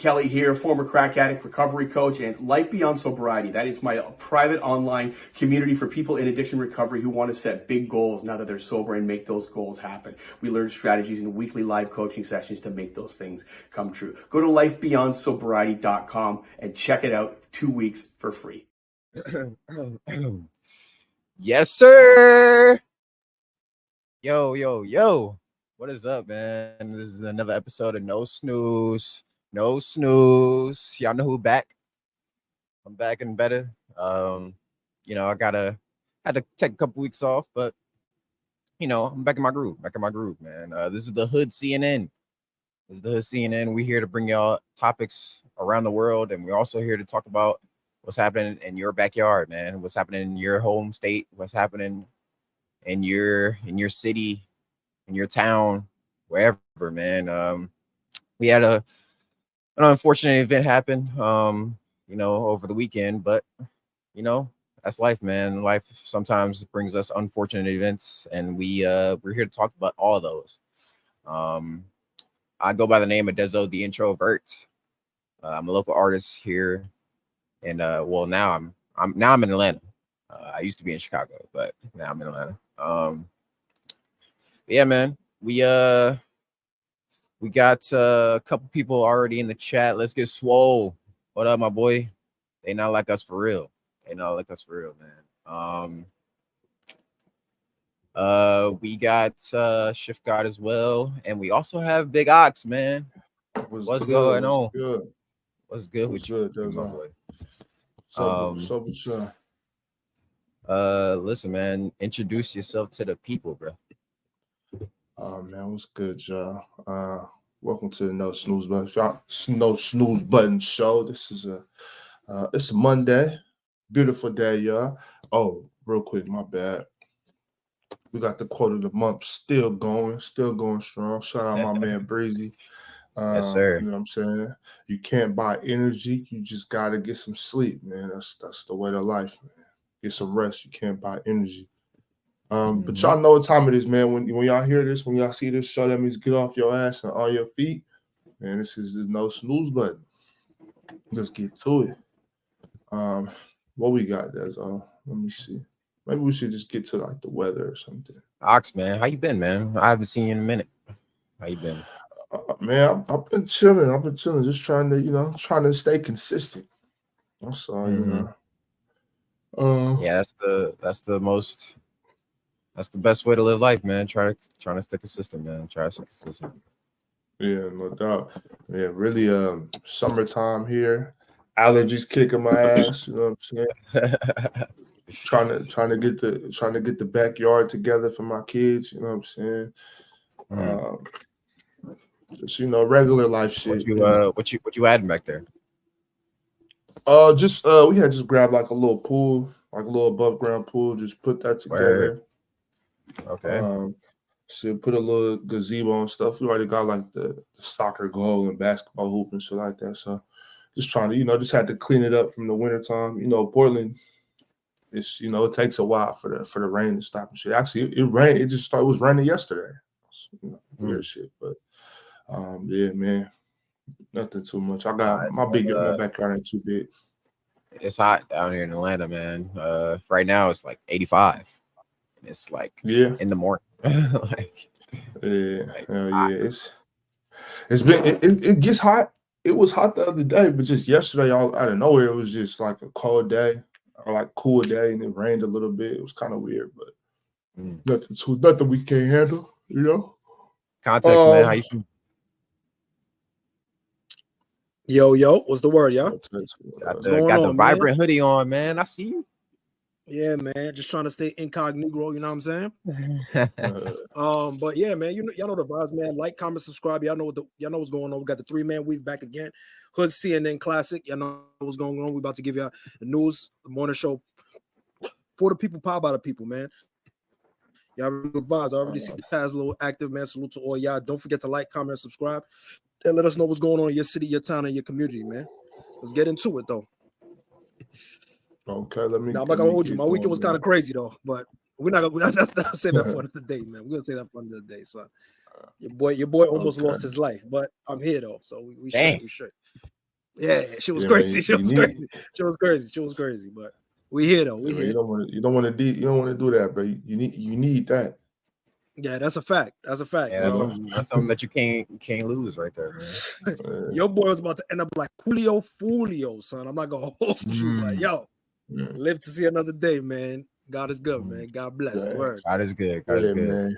Kelly here, former crack addict, recovery coach, and Life Beyond Sobriety. That is my private online community for people in addiction recovery who want to set big goals now that they're sober and make those goals happen. We learn strategies in weekly live coaching sessions to make those things come true. Go to lifebeyondsobriety.com and check it out 2 weeks for free. Yes, sir. Yo. What is up, man? This is another episode of No Snooze. No Snooze. Y'all know who back? I'm back and better. I had to take a couple weeks off, but I'm back in my groove. Man. This is the Hood CNN. We're here to bring y'all topics around the world, and we're also here to talk about what's happening in your backyard, man. What's happening in your home state? What's happening in your city, in your town, wherever, man. We had an unfortunate event happen, over the weekend, but that's life, man. Life sometimes brings us unfortunate events, and we're here to talk about all of those. I go by the name of Dezo the Introvert. I'm a local artist here, and now I'm in Atlanta. I used to be in Chicago, but now I'm in Atlanta. Yeah, man. We got a couple people already in the chat. Let's get swole. What up, my boy? They not like us for real. Man. We got Shift God as well, and we also have Big Ox, man. What's going on? What's good with you, my boy? Listen, man, introduce yourself to the people, bro. Man, what's good, y'all? Welcome to the No Snooze Button show. This is it's a Monday, beautiful day, y'all. Oh, real quick, my bad. We got the quote of the month still going strong. Shout out my man Breezy. Yes, sir. You know what I'm saying? You can't buy energy. You just gotta get some sleep, man. That's the way to life, man. Get some rest. You can't buy energy. But y'all know what time it is, man. When y'all hear this, when y'all see this show, that means get off your ass and on your feet. Man, this is the No Snooze Button. Let's get to it. What we got, that's all. Let me see. Maybe we should just get to like the weather or something. Ox, man, how you been, man? I haven't seen you in a minute. How you been? Man, I've been chilling. Just trying to stay consistent. That's all, Yeah, that's the best way to live life, man. Trying to stay consistent, man. Try to stay consistent. Yeah, no doubt. Yeah, really. Summertime here. Allergies kicking my ass. You know what I'm saying? trying to get the backyard together for my kids. You know what I'm saying? Just regular life shit. What you adding back there? We had just grabbed like a little pool, like a little above ground pool. Just put that together. Okay. So put a little gazebo and stuff. We already got like the soccer goal and basketball hoop and shit like that. So just trying to, just had to clean it up from the wintertime. Portland, it's it takes a while for the rain to stop and shit. Actually, it rained. It was raining yesterday. Weird shit, but yeah, man, nothing too much. I got my backyard ain't too big. It's hot down here in Atlanta, man. Right now it's like 85. It's like in the morning. It gets hot. It was hot the other day, but just yesterday, out of nowhere, it was just like a cold day, or like cool day, and it rained a little bit. It was kind of weird, but nothing we can't handle, Context, man. How you feel? Yo, what's the word, y'all? Got the vibrant hoodie on, man. I see you. Yeah, man. Just trying to stay incognito, you know what I'm saying? But yeah, man, y'all know the vibes, man. Like, comment, subscribe. Y'all know what's going on. We got the 3-man weave back again. Hood CNN Classic. Y'all know what's going on. We about to give y'all the news, the morning show for the people, powered by the people, man. Y'all know the vibes. I already see the past a little active, man. Salute to all y'all. Don't forget to like, comment, and subscribe. And let us know what's going on in your city, your town, and your community, man. Let's get into it, though. Okay, let me. Now, I'm not gonna hold you. My weekend was kind of crazy though, but we're not gonna say that for another day, man. We're gonna say that for another day, son. Your boy almost lost his life, but I'm here though, so we should. Yeah, she was Yeah, crazy. man, She you was need. crazy. She was crazy. She was crazy. But we here though. We Yeah, man, here. you don't want to do that, bro. You need that. Yeah, that's a fact. That's a fact, Yeah, bro. that's something that you can't lose right there, man. Your boy was about to end up like Julio Fulio, son. I'm not gonna hold you, but yo, live to see another day, man. God is good, man. God bless. Yeah. Word. God is good. God is Yeah, good. man.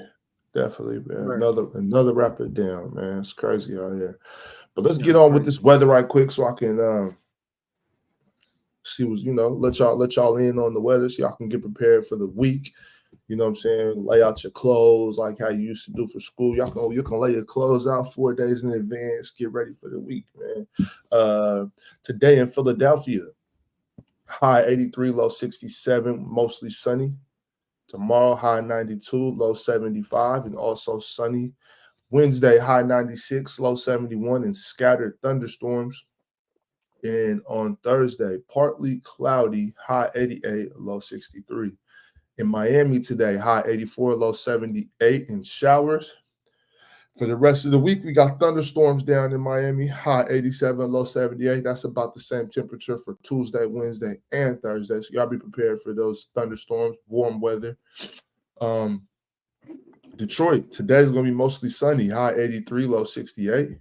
Definitely, man. Word. Another wrap it down, man. It's crazy out here. But let's Yeah, get it's on with crazy. this weather right quick so I can see what's, let y'all in on the weather so y'all can get prepared for the week. You know what I'm saying? Lay out your clothes like how you used to do for school. You can lay your clothes out 4 days in advance, get ready for the week, man. Today in Philadelphia, high 83, low 67, mostly sunny. Tomorrow, high 92, low 75, and also sunny. Wednesday, high 96, low 71, and scattered thunderstorms. And on Thursday, partly cloudy, high 88, low 63. In Miami today, high 84, low 78, and showers. For the rest of the week, we got thunderstorms down in Miami, high 87, low 78. That's about the same temperature for Tuesday, Wednesday, and Thursday. So y'all be prepared for those thunderstorms, warm weather. Detroit, today's going to be mostly sunny, high 83, low 68.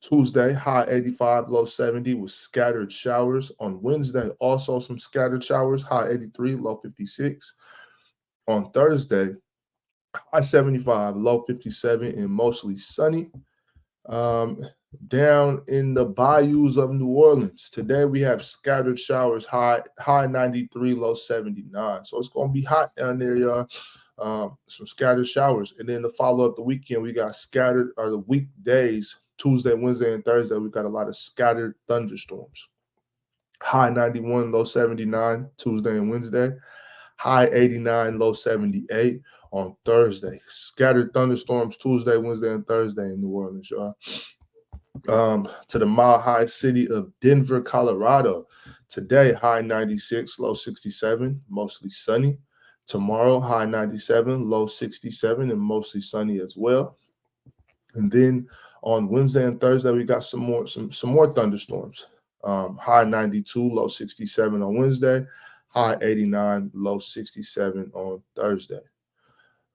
Tuesday, high 85, low 70 with scattered showers. On Wednesday, also some scattered showers, high 83, low 56. On Thursday, high 75, low 57, and mostly sunny. Down in the bayous of New Orleans, today we have scattered showers, high 93, low 79. So it's going to be hot down there, y'all. Some scattered showers. And then to follow up the weekend, we got the weekdays, Tuesday, Wednesday, and Thursday, we got a lot of scattered thunderstorms. High 91, low 79, Tuesday and Wednesday. High 89, low 78 on Thursday. Scattered thunderstorms Tuesday, Wednesday, and Thursday in New Orleans, y'all. To the Mile High city of Denver, Colorado. Today, high 96, low 67, mostly sunny. Tomorrow, high 97, low 67, and mostly sunny as well. And then on Wednesday and Thursday, we got some more thunderstorms. High 92, low 67 on Wednesday. High 89, low 67 on Thursday.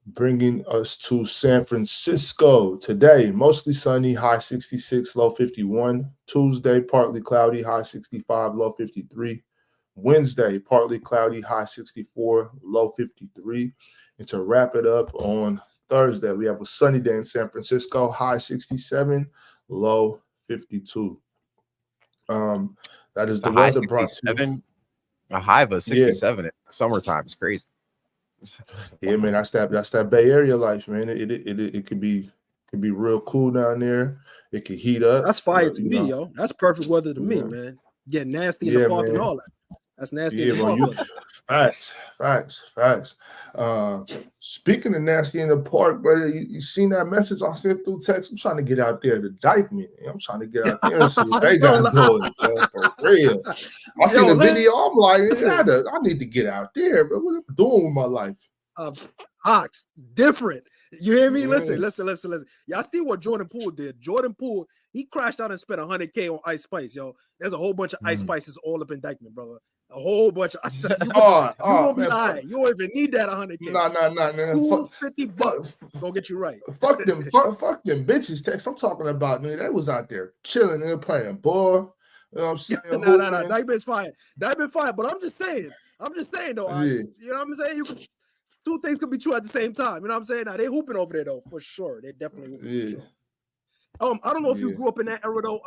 Bringing us to San Francisco today, mostly sunny, high 66, low 51. Tuesday, partly cloudy, high 65, low 53. Wednesday, partly cloudy, high 64, low 53. And to wrap it up on Thursday, we have a sunny day in San Francisco, high 67, low 52. That is the weather brought to you. A high of 67 in summertime is crazy. Yeah, man, that's that Bay Area life, man. It could be real cool down there. It could heat up. That's fire to me, yo. That's perfect weather to me, man. Getting nasty in the park and all that. That's nasty in the park weather. Facts. Speaking of nasty in the park, brother, you seen that message I sent through text? I'm trying to get out there to Dykeman. I'm trying to get out there and see what they got going, man, for real. I seen the video. I'm like, I need to get out there, bro. What am I doing with my life? Ox, different. You hear me? Listen. Y'all see what Jordan Poole did. Jordan Poole, he crashed out and spent $100K on Ice Spice, yo. There's a whole bunch of Ice Spices all up in Dykeman, brother. A whole bunch of ice. You won't be high. You won't even need that $100K. Nah. Cool $50 gonna get you right. Fuck them bitches. Text. I'm talking about, man. They was out there chilling and playing ball. You know what I'm saying? No. Dykeman's fine. Dykeman's fine. But I'm just saying though, Ox, you know what I'm saying? Two things could be true at the same time. You know what I'm saying? Now they hooping over there though, for sure. They definitely hooping for sure. I don't know if you grew up in that era though.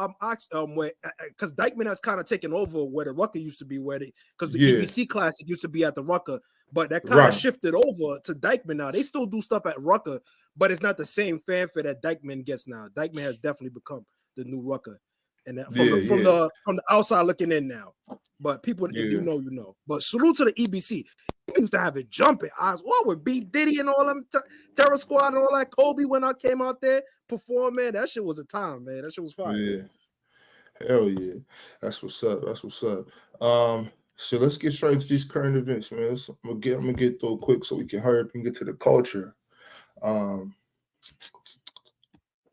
Where because Dykeman has kind of taken over where the Rucker used to be, because the EBC Classic used to be at the Rucker, but that kind of shifted over to Dykeman now. They still do stuff at Rucker, but it's not the same fanfare that Dykeman gets now. Dykeman has definitely become the new Rucker, and that, from the outside looking in now. But people, if you know, you know. But salute to the EBC. We used to have it jumping. With B Diddy and all them Terror Squad and all that. Kobe when I came out there performing, that shit was a time, man. That shit was fire. Yeah, hell yeah. That's what's up. So let's get straight to these current events, man. I'm gonna get through quick so we can hurry up and get to the culture.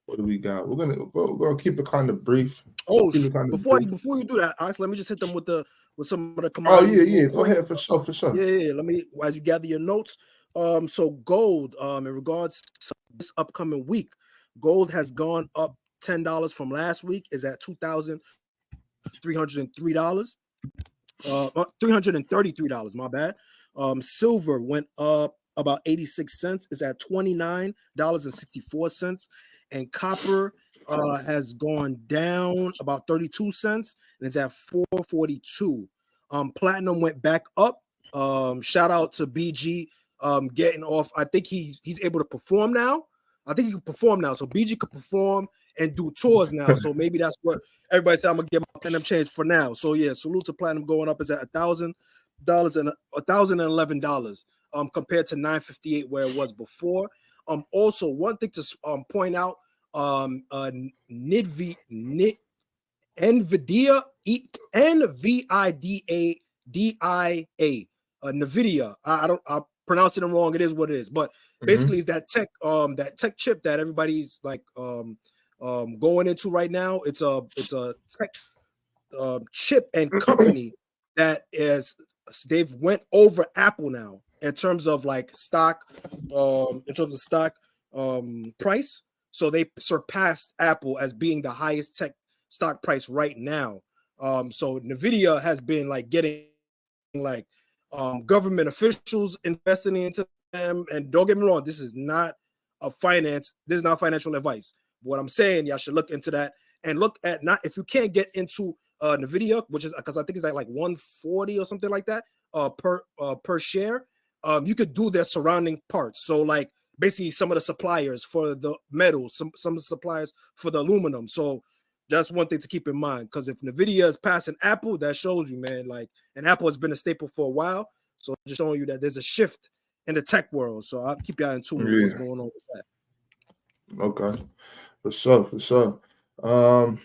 What do we got? We're gonna keep it kind of brief. Oh, Keep it kind of before brief. you do that, Alex, let me just hit them with some of the Oh commodities. yeah. real Go quick. ahead for sure. Yeah. Let me, as you gather your notes. So gold, in regards to this upcoming week, gold has gone up $10 from last week. Is at $2,303. $333. My bad. Silver went up about 86 cents. Is at $29.64, and copper has gone down about 32 cents, and it's at 442. Platinum went back up. Shout out to BG getting off. I think he's able to perform now. I think he can perform now. So BG could perform and do tours now. So maybe that's what everybody said. I'm gonna get my platinum changed for now. So yeah, salute to platinum going up is at $1,000 and $1,011 compared to $958 where it was before. Also one thing to point out, NVIDIA NVIDIA NVIDIA. I'm pronouncing it wrong. It is what it is, but basically it's that tech chip that everybody's like going into right now. It's a tech chip and company that is, they've went over Apple now in terms of like stock, price. So they surpassed Apple as being the highest tech stock price right now. So NVIDIA has been like getting like government officials investing into them. And don't get me wrong, this is not financial advice. What I'm saying, y'all should look into that and look at, not if you can't get into NVIDIA, which is because I think it's like 140 or something like that per share. You could do their surrounding parts. So like basically some of the suppliers for the metals, some of the suppliers for the aluminum. So that's one thing to keep in mind, because if NVIDIA is passing Apple, that shows you, man, like, and Apple has been a staple for a while. So just showing you that there's a shift in the tech world. So I'll keep y'all in tune with what's going on with that. Okay. For sure. Let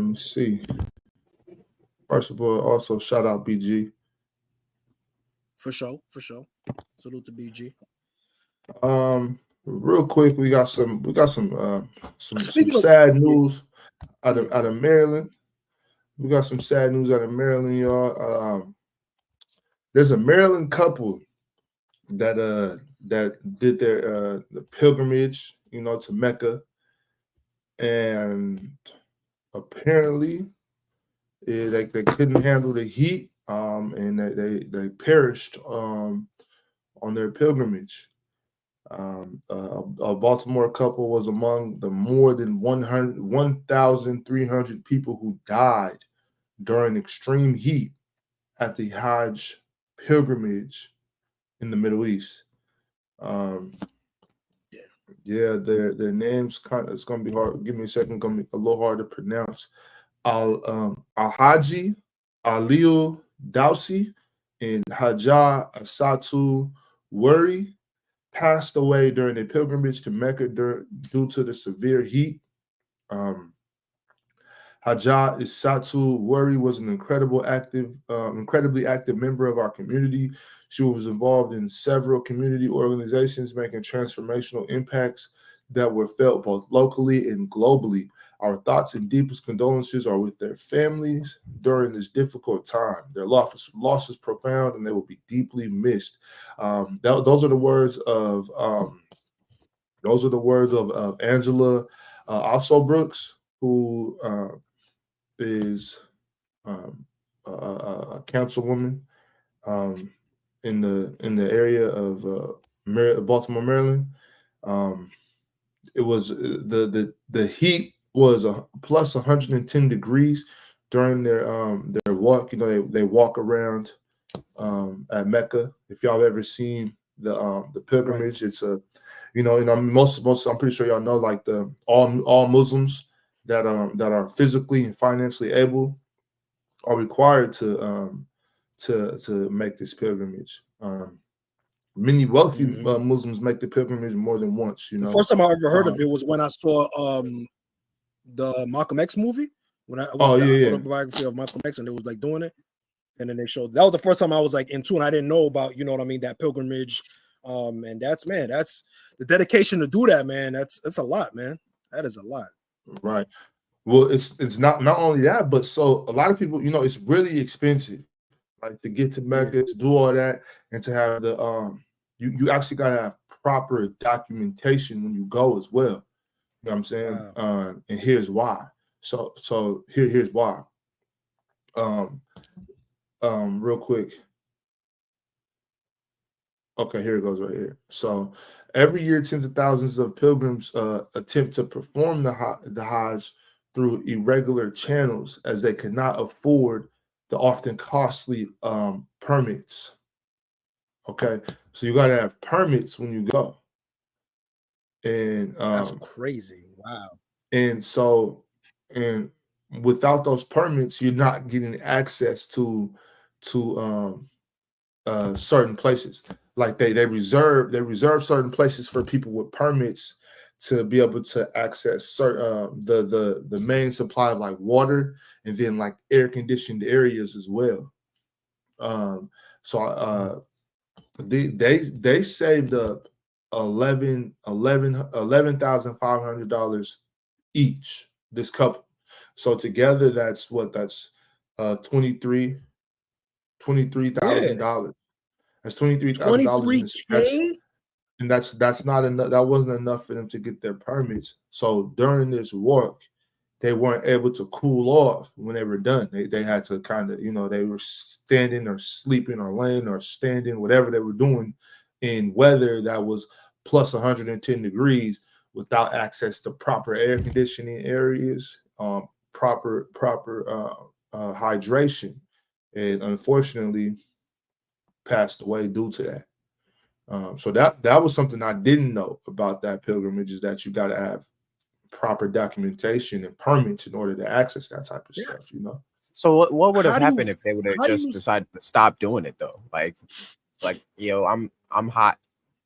me see. First of all, also shout out BG. For sure. Salute to BG. Real quick, we got some sad news out of Maryland. We got some sad news out of Maryland, y'all. There's a Maryland couple that did their the pilgrimage, to Mecca, and apparently they couldn't handle the heat, and they perished on their pilgrimage. A Baltimore couple was among the more than 1,300 people who died during extreme heat at the Hajj pilgrimage in the Middle East. Their names it's gonna be hard. Give me a second. Gonna be a little hard to pronounce. Al-Haji Alil Dawsi and Hajjah Asatu Wuri passed away during a pilgrimage to Mecca due to the severe heat. Hajjah Asatu Wuri was an incredibly active member of our community. She was involved in several community organizations, making transformational impacts that were felt both locally and globally. Our thoughts and deepest condolences are with their families during this difficult time. Their loss is profound, and they will be deeply missed. Those are the words of Angela also Brooks, who is a councilwoman in the area of Baltimore, Maryland. It was the heat was plus 110 degrees during their walk. They walk around at Mecca. If y'all have ever seen the pilgrimage, right. It's most I'm pretty sure y'all know, like all Muslims that are physically and financially able are required to make this pilgrimage. Many wealthy Muslims make the pilgrimage more than once. The first time I ever heard of it was when I saw the Malcolm X movie. When I was the autobiography of Malcolm X, and they was like doing it, and then they showed. That was the first time I was like in tune. I didn't know about, that pilgrimage. And that's the dedication to do that, man. That's a lot, man. That is a lot. Right. Well, it's not only that, but so a lot of people, it's really expensive, like to get to Mecca, to do all that, and to have the you actually gotta have proper documentation when you go as well. You know what I'm saying? Wow. And here's why. So here's why. Real quick. Okay, here it goes right here. So every year, tens of thousands of pilgrims attempt to perform the Hajj through irregular channels as they cannot afford the often costly permits. Okay, so you got to have permits when you go, and That's crazy. Wow. and without those permits, you're not getting access to certain places. Like they reserve certain places for people with permits to be able to access certain the main supply of like water, and then like air conditioned areas as well. So they saved up $11,500 each, this couple. So together that's $23,000. That's $23,000, 23K? and that's not enough. That wasn't enough for them to get their permits. So during this work, they weren't able to cool off when they were done. They had to kind of, they were standing or sleeping or laying or standing, whatever they were doing, in weather that was plus 110 degrees without access to proper air conditioning areas, proper hydration, and unfortunately passed away due to that. So that was something I didn't know about that pilgrimage, is that you got to have proper documentation and permits in order to access that type of stuff, So what would have How do happened you- if they would have how do just you- decided to stop doing it though? Like yo, I'm hot.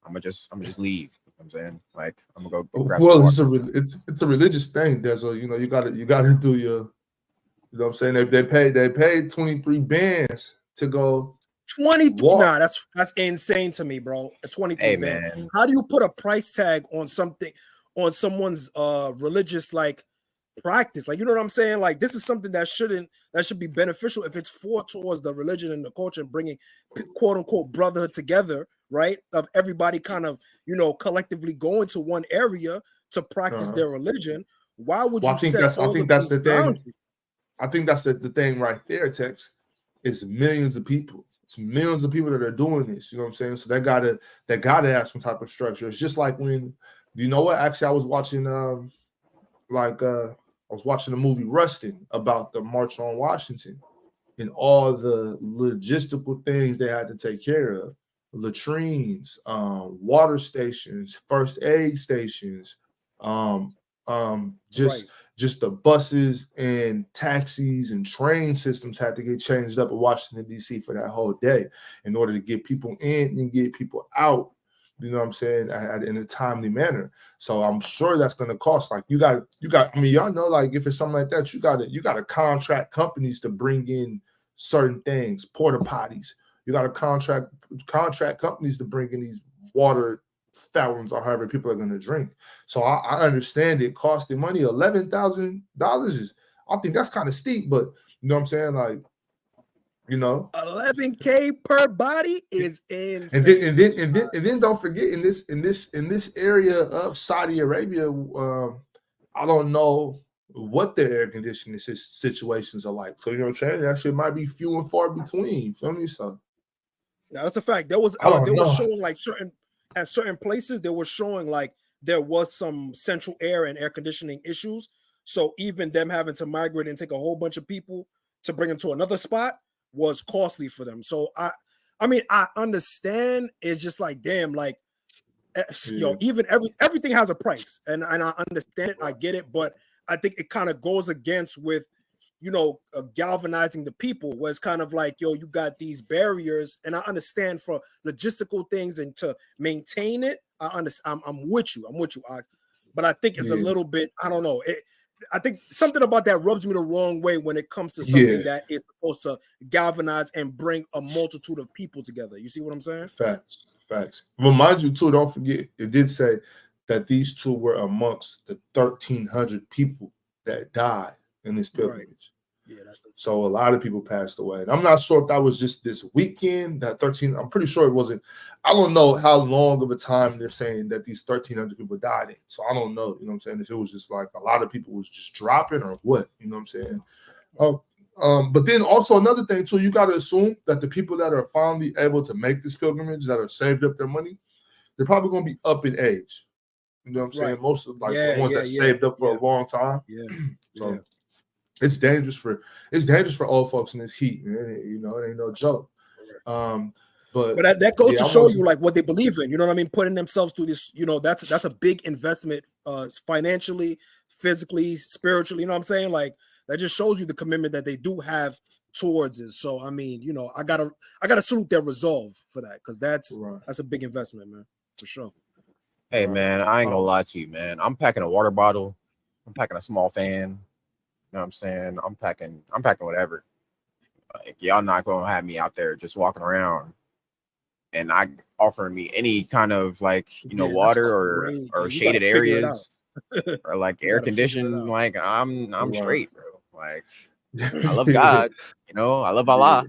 I'm gonna just leave. You know what I'm saying, like, I'm gonna go grab some Well, water. it's a religious thing. There's you gotta do your, what I'm saying, they paid 23 bands to go 20. walk. Nah, that's insane to me, bro. A 23 Hey, band. man. How do you put a price tag on something, on someone's religious like practice? Like, you know what I'm saying? Like, this is something that should be beneficial if it's for towards the religion and the culture and bringing quote unquote brotherhood together, right? Of everybody kind of, collectively going to one area to practice their religion. Why would you set all of these the thing. boundaries? I think that's the thing right there, Tex. It's millions of people. It's millions of people that are doing this. You know what I'm saying? So they gotta have some type of structure. It's just like when, you know what? Actually, I was watching I was watching the movie Rustin about the March on Washington and all the logistical things they had to take care of. Latrines, water stations, first aid stations, just the buses and taxis and train systems had to get changed up in Washington, D.C. for that whole day in order to get people in and get people out, you know what I'm saying, in a timely manner. So I'm sure that's going to cost. Like you got, I mean, y'all know, like if it's something like that, you got to contract companies to bring in certain things, porta potties. You got to contract companies to bring in these water fountains or however people are going to drink. So I understand it costing money. $11,000 is, I think that's kind of steep, but you know what I'm saying? Like, 11K per body is insane. And then don't forget, in this area of Saudi Arabia, I don't know what their air conditioning situations are like. So you know what I'm saying? That shit might be few and far between. You feel me? So that's a fact. There was showing like certain places, they were showing like there was some central air and air conditioning issues. So even them having to migrate and take a whole bunch of people to bring them to another spot was costly for them. So I mean, I understand. It's just like, damn, like, even everything has a price, and I understand it, I get it, but I think it kind of goes against with, galvanizing the people, where it's kind of like, you got these barriers, and I understand for logistical things and to maintain it. I'm with you, Ox, but I think it's a little bit, I don't know. I think something about that rubs me the wrong way when it comes to something that is supposed to galvanize and bring a multitude of people together. You see what I'm saying? Facts. Well, mind you, too, don't forget, it did say that these two were amongst the 1,300 people that died in this pilgrimage. Yeah, that's so a lot of people passed away. And I'm not sure if that was just this weekend, that 13. I'm pretty sure it wasn't. I don't know how long of a time they're saying that these 1,300 people died in. So I don't know, you know what I'm saying, if it was just like a lot of people was just dropping or what, you know what I'm saying? But then also another thing too, you got to assume that the people that are finally able to make this pilgrimage, that are saved up their money, they're probably going to be up in age. You know what I'm saying? Most of the ones that saved up for a long time. Yeah. So it's dangerous for old folks in this heat, man. You know, it ain't no joke. But that goes to show you like what they believe in. You know what I mean? Putting themselves through this, you know, that's a big investment, financially, physically, spiritually. You know what I'm saying? Like that just shows you the commitment that they do have towards it. So I mean, you know, I gotta salute their resolve for that, because that's a big investment, man, for sure. Hey man, I ain't gonna lie to you, man. I'm packing a water bottle. I'm packing a small fan. You know what I'm saying? I'm packing whatever. Like, y'all not gonna have me out there just walking around and not offering me any kind of like, you know, water or shaded areas or like air conditioned. Like I'm straight, bro. Like I love God, you know, I love Allah,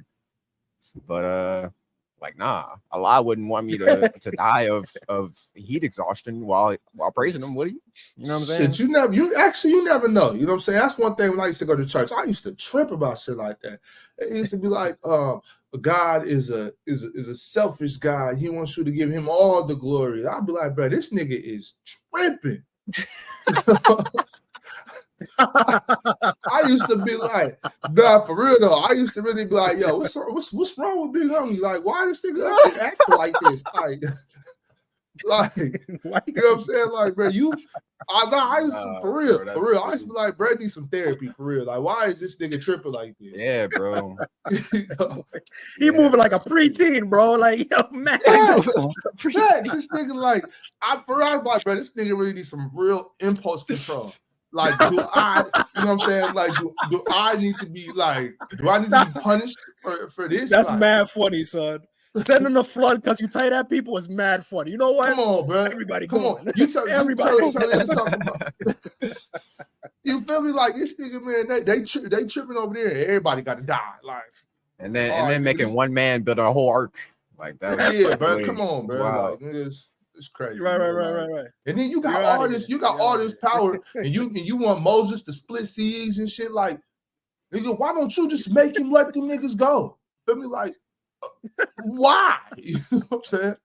but like nah, Allah wouldn't want me to die of heat exhaustion while praising him, would he? You know what I'm saying? Shit, you never know. You know what I'm saying? That's one thing when I used to go to church. I used to trip about shit like that. It used to be like, God is a selfish God. He wants you to give him all the glory. I'd be like, bro, this nigga is tripping. I used to be like, nah, for real though. I used to really be like, yo, what's wrong with Big Homie? Like, why this nigga up here acting like this? Like, you know what I'm saying? Like, bro, I used to, for real. I used to be like, bro, need some therapy for real. Like, why is this nigga tripping like this? Yeah, bro. You know? He moving like a preteen, bro. Like, yo, man. This nigga, like, I was like, bro, this nigga really needs some real impulse control. Like, you know what I'm saying? Like, do I need to be punished for this? That's like, mad funny, son. Standing in the front because you tight at people is mad funny. You know what? Come on, bro. Everybody come going. on. You tell Everybody. talking about. You feel me? Like this nigga, man, they tripping over there and everybody got to die. Like, and then making one man build a whole arc. Like that. Yeah, bro. Come on, bro. Wow. Like it's crazy. Right. And then you got all this power, and you want Moses to split seas and shit. Like, nigga, why don't you just make him let them niggas go? Feel me? Like, why? You know what I'm saying?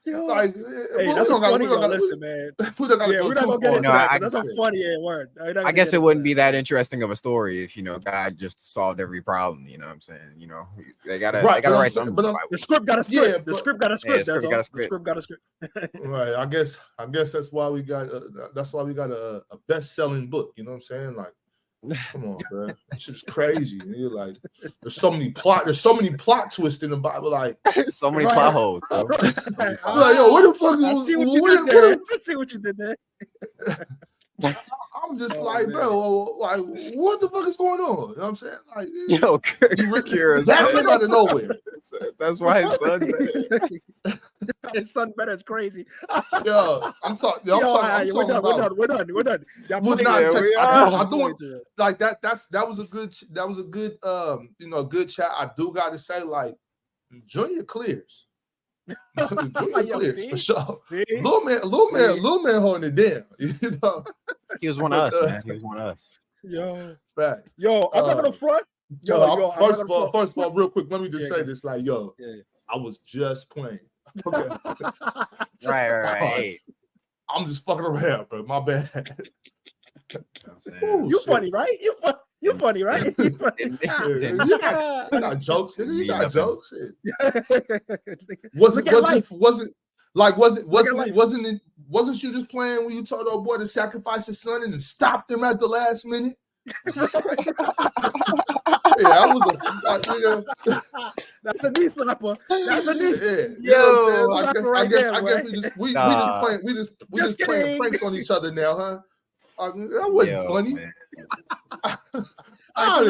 Like, hey, that's funny. Listen, man. We're not gonna get into that. That's a funny word. I guess it wouldn't be that interesting of a story if, you know, God just solved every problem. You know what I'm saying? You know, they gotta write something. But the script got a script. Yeah, the script got a script. Yeah, the script got a script. Right. I guess that's why we got a best-selling book. You know what I'm saying? Like, come on, bro. This shit's crazy. You're like, there's so many plot twists in the Bible. Like, so many plot holes. I'm like, yo, what the fuck? I see what you did there. I'm just like, bro, like, what the fuck is going on? You know what I'm saying? Like, yo, that came out of nowhere. That's why his son better. His son better is crazy. Yo, I'm talking. We're done. Like that. That was a good. Good chat. I do got to say, like, Junior clears. Junior clears for sure. Little man holding it down. You know, he was one of us, man. He was one of us. Yo, fact. Yo, I'm not gonna front. First of all, real quick, let me just say this. Like, yo, I was just playing. Okay. Right. I'm just fucking around, bro. My bad. You funny, right? You funny, right? You got jokes. You got jokes. Wasn't you just playing when you told old boy to sacrifice his son and then stopped him at the last minute? Yeah, that's a knee slapper. That's a knee. Yeah, you know what I'm saying? I guess we just playing pranks on each other now, huh? That wasn't funny. I'm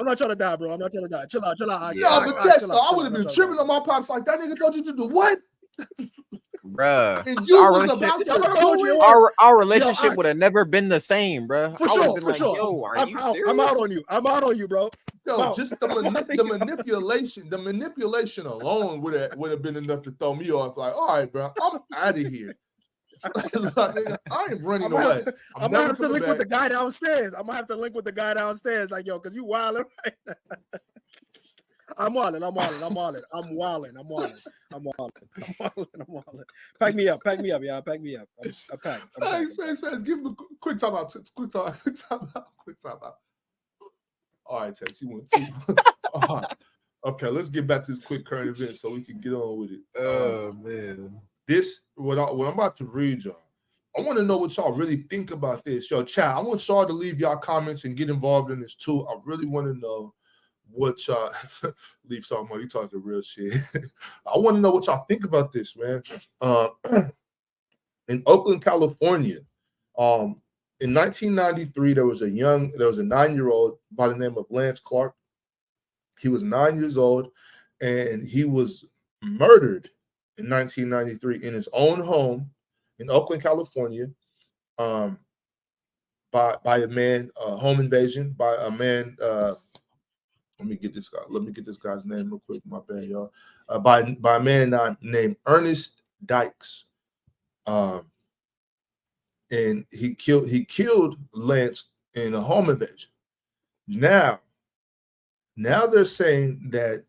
not trying to die, bro. I'm not trying to die. Chill out. I would have been tripping on my pops like that nigga told you to do what? bruh. And you Our was relationship, about to do it. our relationship Yo, would have never been the same, bruh. For I would have sure, been for like, sure. yo, are I'm you out. serious? I'm out on you. I'm out on you, bro. Yo, Wow. just the manipulation alone would have been enough to throw me off. Like, all right, bro, I'm out of here. I ain't running away. I'm gonna have to link with the guy downstairs. I'm gonna have to link with the guy downstairs. Like, yo, because you wilding right now. I'm wilding. Pack me up, y'all. Pack me up. I'm packed. Thanks. Give him a quick time out. Quick time out. All right, Tess, you went too. All right. Okay, let's get back to this quick current event so we can get on with it. Oh man. What I'm about to read y'all. I want to know what y'all really think about this. Yo, chat, I want y'all to leave y'all comments and get involved in this too. I really want to know what y'all Leaf talking about. You talking real shit. I want to know what y'all think about this, man. In Oakland, California, in 1993, there was a 9-year-old by the name of Lance Clark. He was 9 years old, and he was murdered in 1993 in his own home in Oakland, California, by a man, home invasion by a man. Let me get this guy's name real quick. My bad, y'all. By a man named Ernest Dykes. And he killed Lance in a home invasion. Now they're saying that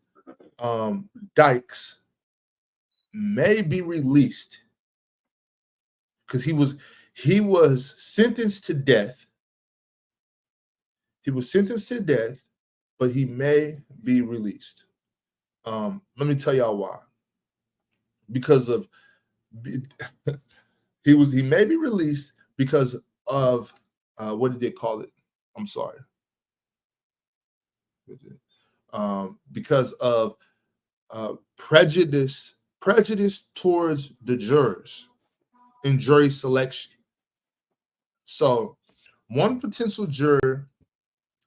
Dykes may be released because he was sentenced to death. He was sentenced to death, but he may be released. Let me tell y'all why. Because of he may be released because of what did they call it? I'm sorry. Because of prejudice towards the jurors in jury selection. So one potential juror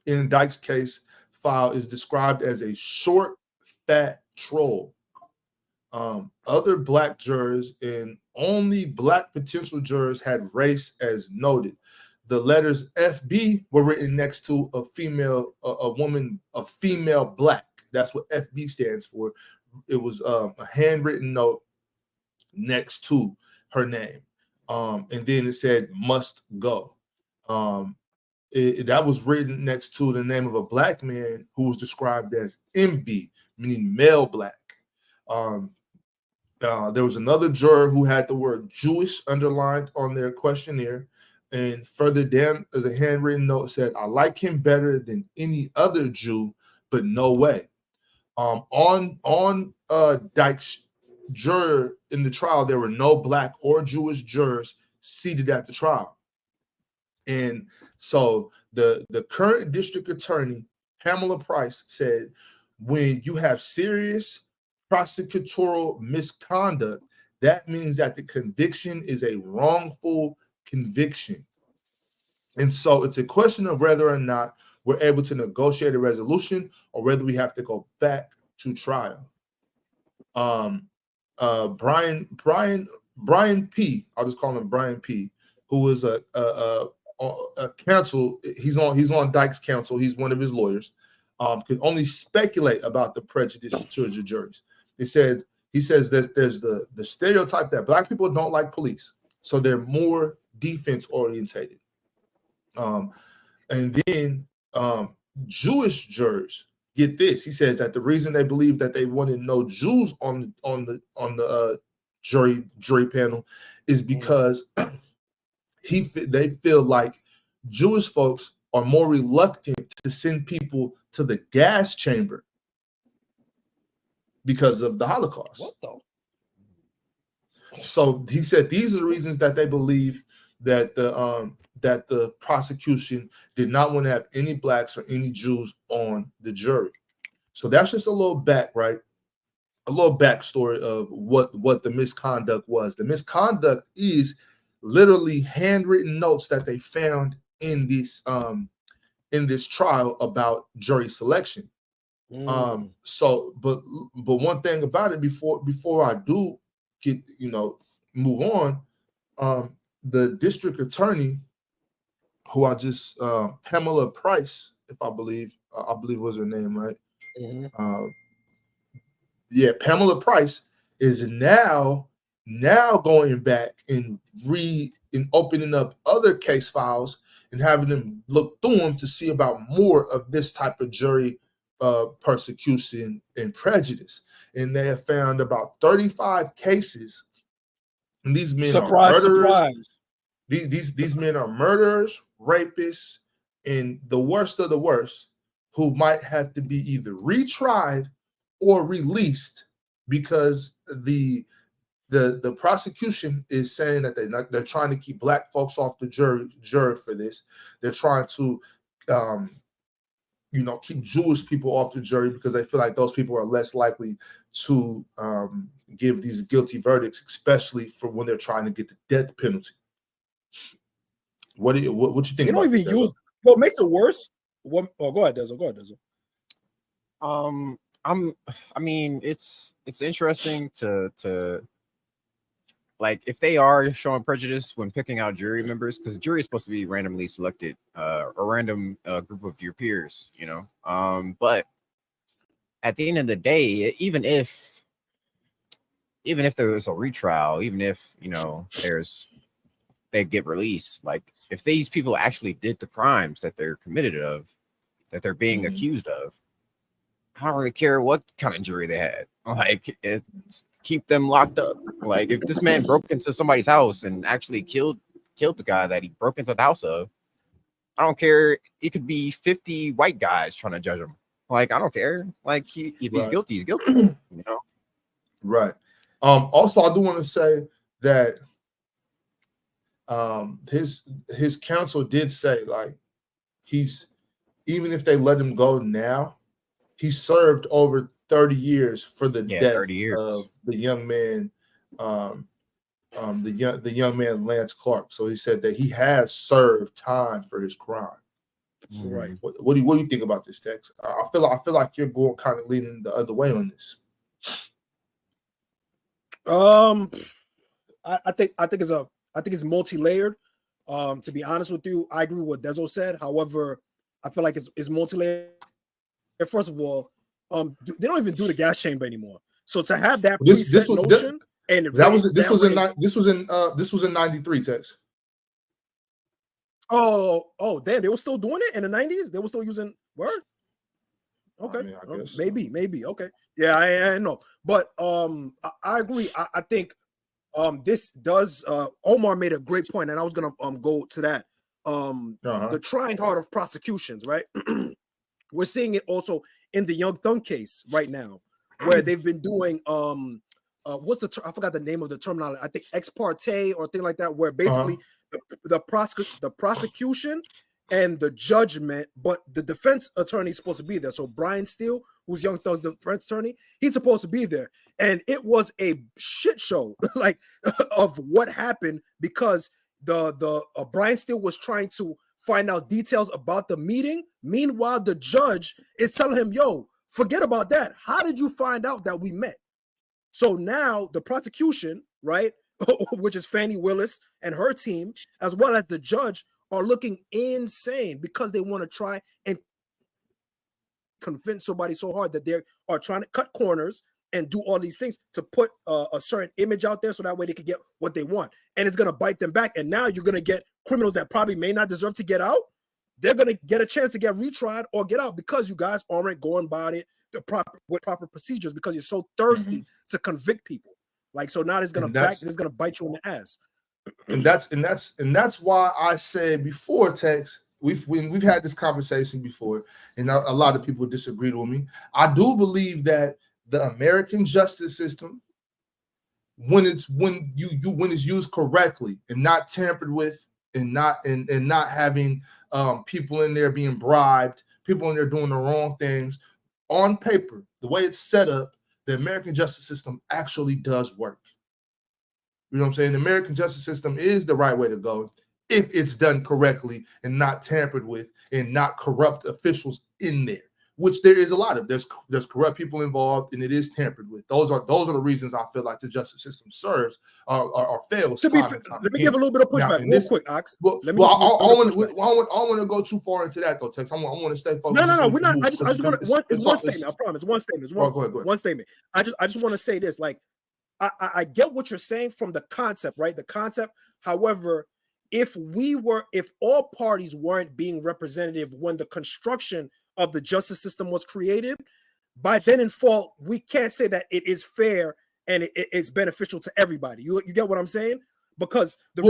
in Dykes' case file is described as a short, fat troll. Other Black jurors and only Black potential jurors had race as noted. The letters FB were written next to a female Black. That's what FB stands for. It was a handwritten note next to her name. And then it said must go. That was written next to the name of a Black man who was described as MB, meaning male Black. There was another juror who had the word Jewish underlined on their questionnaire. And further down, as a handwritten note said, I like him better than any other Jew, but no way. On Dykes' juror in the trial, there were no Black or Jewish jurors seated at the trial. And so the current district attorney, Pamela Price, said, when you have serious prosecutorial misconduct, that means that the conviction is a wrongful conviction. And so it's a question of whether or not we're able to negotiate a resolution or whether we have to go back to trial. Brian P., I'll just call him Brian P., who is a counsel. He's on Dykes' counsel. He's one of his lawyers. Could only speculate about the prejudice towards the juries. He says that there's the stereotype that Black people don't like police, so they're more defense orientated. And then Jewish jurors, get this. He said that the reason they believe that they wanted no Jews on the jury panel is because they feel like Jewish folks are more reluctant to send people to the gas chamber because of the Holocaust. What the? So he said these are the reasons that they believe that the prosecution did not want to have any Blacks or any Jews on the jury. So that's just a little backstory of what the misconduct was. The misconduct is literally handwritten notes that they found in this trial about jury selection. So but one thing about it, before I do get move on, the district attorney, who I just Pamela Price, if I believe was her name, right? Mhm. Yeah, Pamela Price is now going back and opening up other case files and having them look through them to see about more of this type of jury persecution and prejudice. And they have found about 35 cases. And these men are murderers. Surprise. These men are murderers, rapists, and the worst of the worst, who might have to be either retried or released because the prosecution is saying that they're trying to keep black folks off the jury for this. They're trying to keep Jewish people off the jury because they feel like those people are less likely to give these guilty verdicts, especially for when they're trying to get the death penalty. What you think? They don't even use. What makes it worse? Go ahead, Dezo. I mean, it's interesting to like if they are showing prejudice when picking out jury members, because the jury is supposed to be randomly selected, a random group of your peers, but at the end of the day, even if there is a retrial, even if they get released, like if these people actually did the crimes that they're that they're being accused of, I don't really care what kind of jury they had. Like, keep them locked up. Like, if this man broke into somebody's house and actually killed the guy that he broke into the house of, I don't care. It could be 50 white guys trying to judge him. Like, I don't care. Like, if he's guilty, he's guilty. Right. Also, I do want to say that his counsel did say, like, even if they let him go now, he served over 30 years for the death of the young man, the young man Lance Clark. So he said that he has served time for his crime. Right. What do you think about this, Tex? I feel like you're going kind of leaning the other way on this. I think it's multi-layered. To be honest with you, I agree with what Dezo said. However, I feel like it's multi-layered. First of all, they don't even do the gas chamber anymore. So to have that this was in 93, Tex. Oh, damn! They were still doing it in the 90s. They were still using word. Okay, I guess maybe. Okay, yeah, I know, but I agree. I think this does. Omar made a great point, and I was gonna go to that. The trying hard of prosecutions, right? We're seeing it also in the Young Thug case right now, where they've been doing what's the I forgot the name of the terminology. I think ex parte or thing like that, where basically the prosecution and the judgment, but the defense attorney is supposed to be there. So Brian Steele, who's Young Thug's defense attorney, he's supposed to be there, and it was a shit show like of what happened because the Brian Steele was trying to find out details about the meeting. Meanwhile, the judge is telling him, yo, forget about that. How did you find out that we met? So now the prosecution, right, which is Fannie Willis and her team, as well as the judge, are looking insane because they want to try and convince somebody so hard that they are trying to cut corners and do all these things to put a certain image out there so that way they can get what they want. And it's going to bite them back. And now you're going to get criminals that probably may not deserve to get out. They're going to get a chance to get retried or get out because you guys aren't going about it with proper procedures because you're so thirsty to convict people. Like, so now it's going to bite you in the ass. And that's why I said before, Tex, we've had this conversation before, and a lot of people disagreed with me. I do believe that the American justice system, when it's used correctly and not tampered with, and not having people in there being bribed, people in there doing the wrong things, on paper, the way it's set up, the American justice system actually does work. You know what I'm saying? The American justice system is the right way to go if it's done correctly and not tampered with and not corrupt officials in there. which there is a lot of. There's corrupt people involved, and it is tampered with. Those are the reasons I feel like the justice system serves or fails. To be fair, let me give a little bit of pushback real quick, Ox. I don't want to go too far into that though, Tex. I want to stay focused. No, we're not. I just want to. It's one statement. I promise. One statement. Go ahead. One statement. I just want to say this. Like, I get what you're saying from the concept, right? The concept. However, if all parties weren't being representative when the construction of the justice system was created, by then in fault, we can't say that it is fair and it's beneficial to everybody. You get what I'm saying? Because the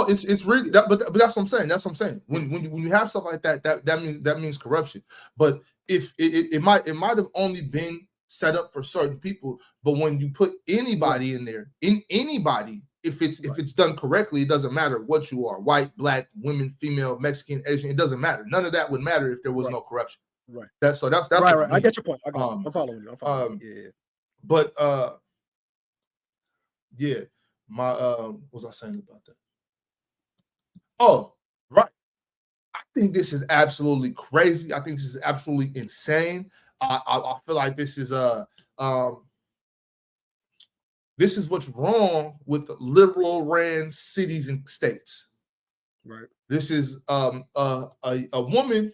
it's really that, but that's what I'm saying. That's what I'm saying. When you have stuff like that means corruption. But if it might have only been set up for certain people, but when you put anybody in there, anybody, if it's done correctly, it doesn't matter what you are, white, black, women, female, Mexican, Asian, it doesn't matter. None of that would matter if there was no corruption. Right. That's right. I get your point. I'm following you. Yeah. But yeah, what was I saying about that? Oh, right. I think this is absolutely crazy. I think this is absolutely insane. I feel like this is what's wrong with the liberal ran cities and states. Right. This is a woman,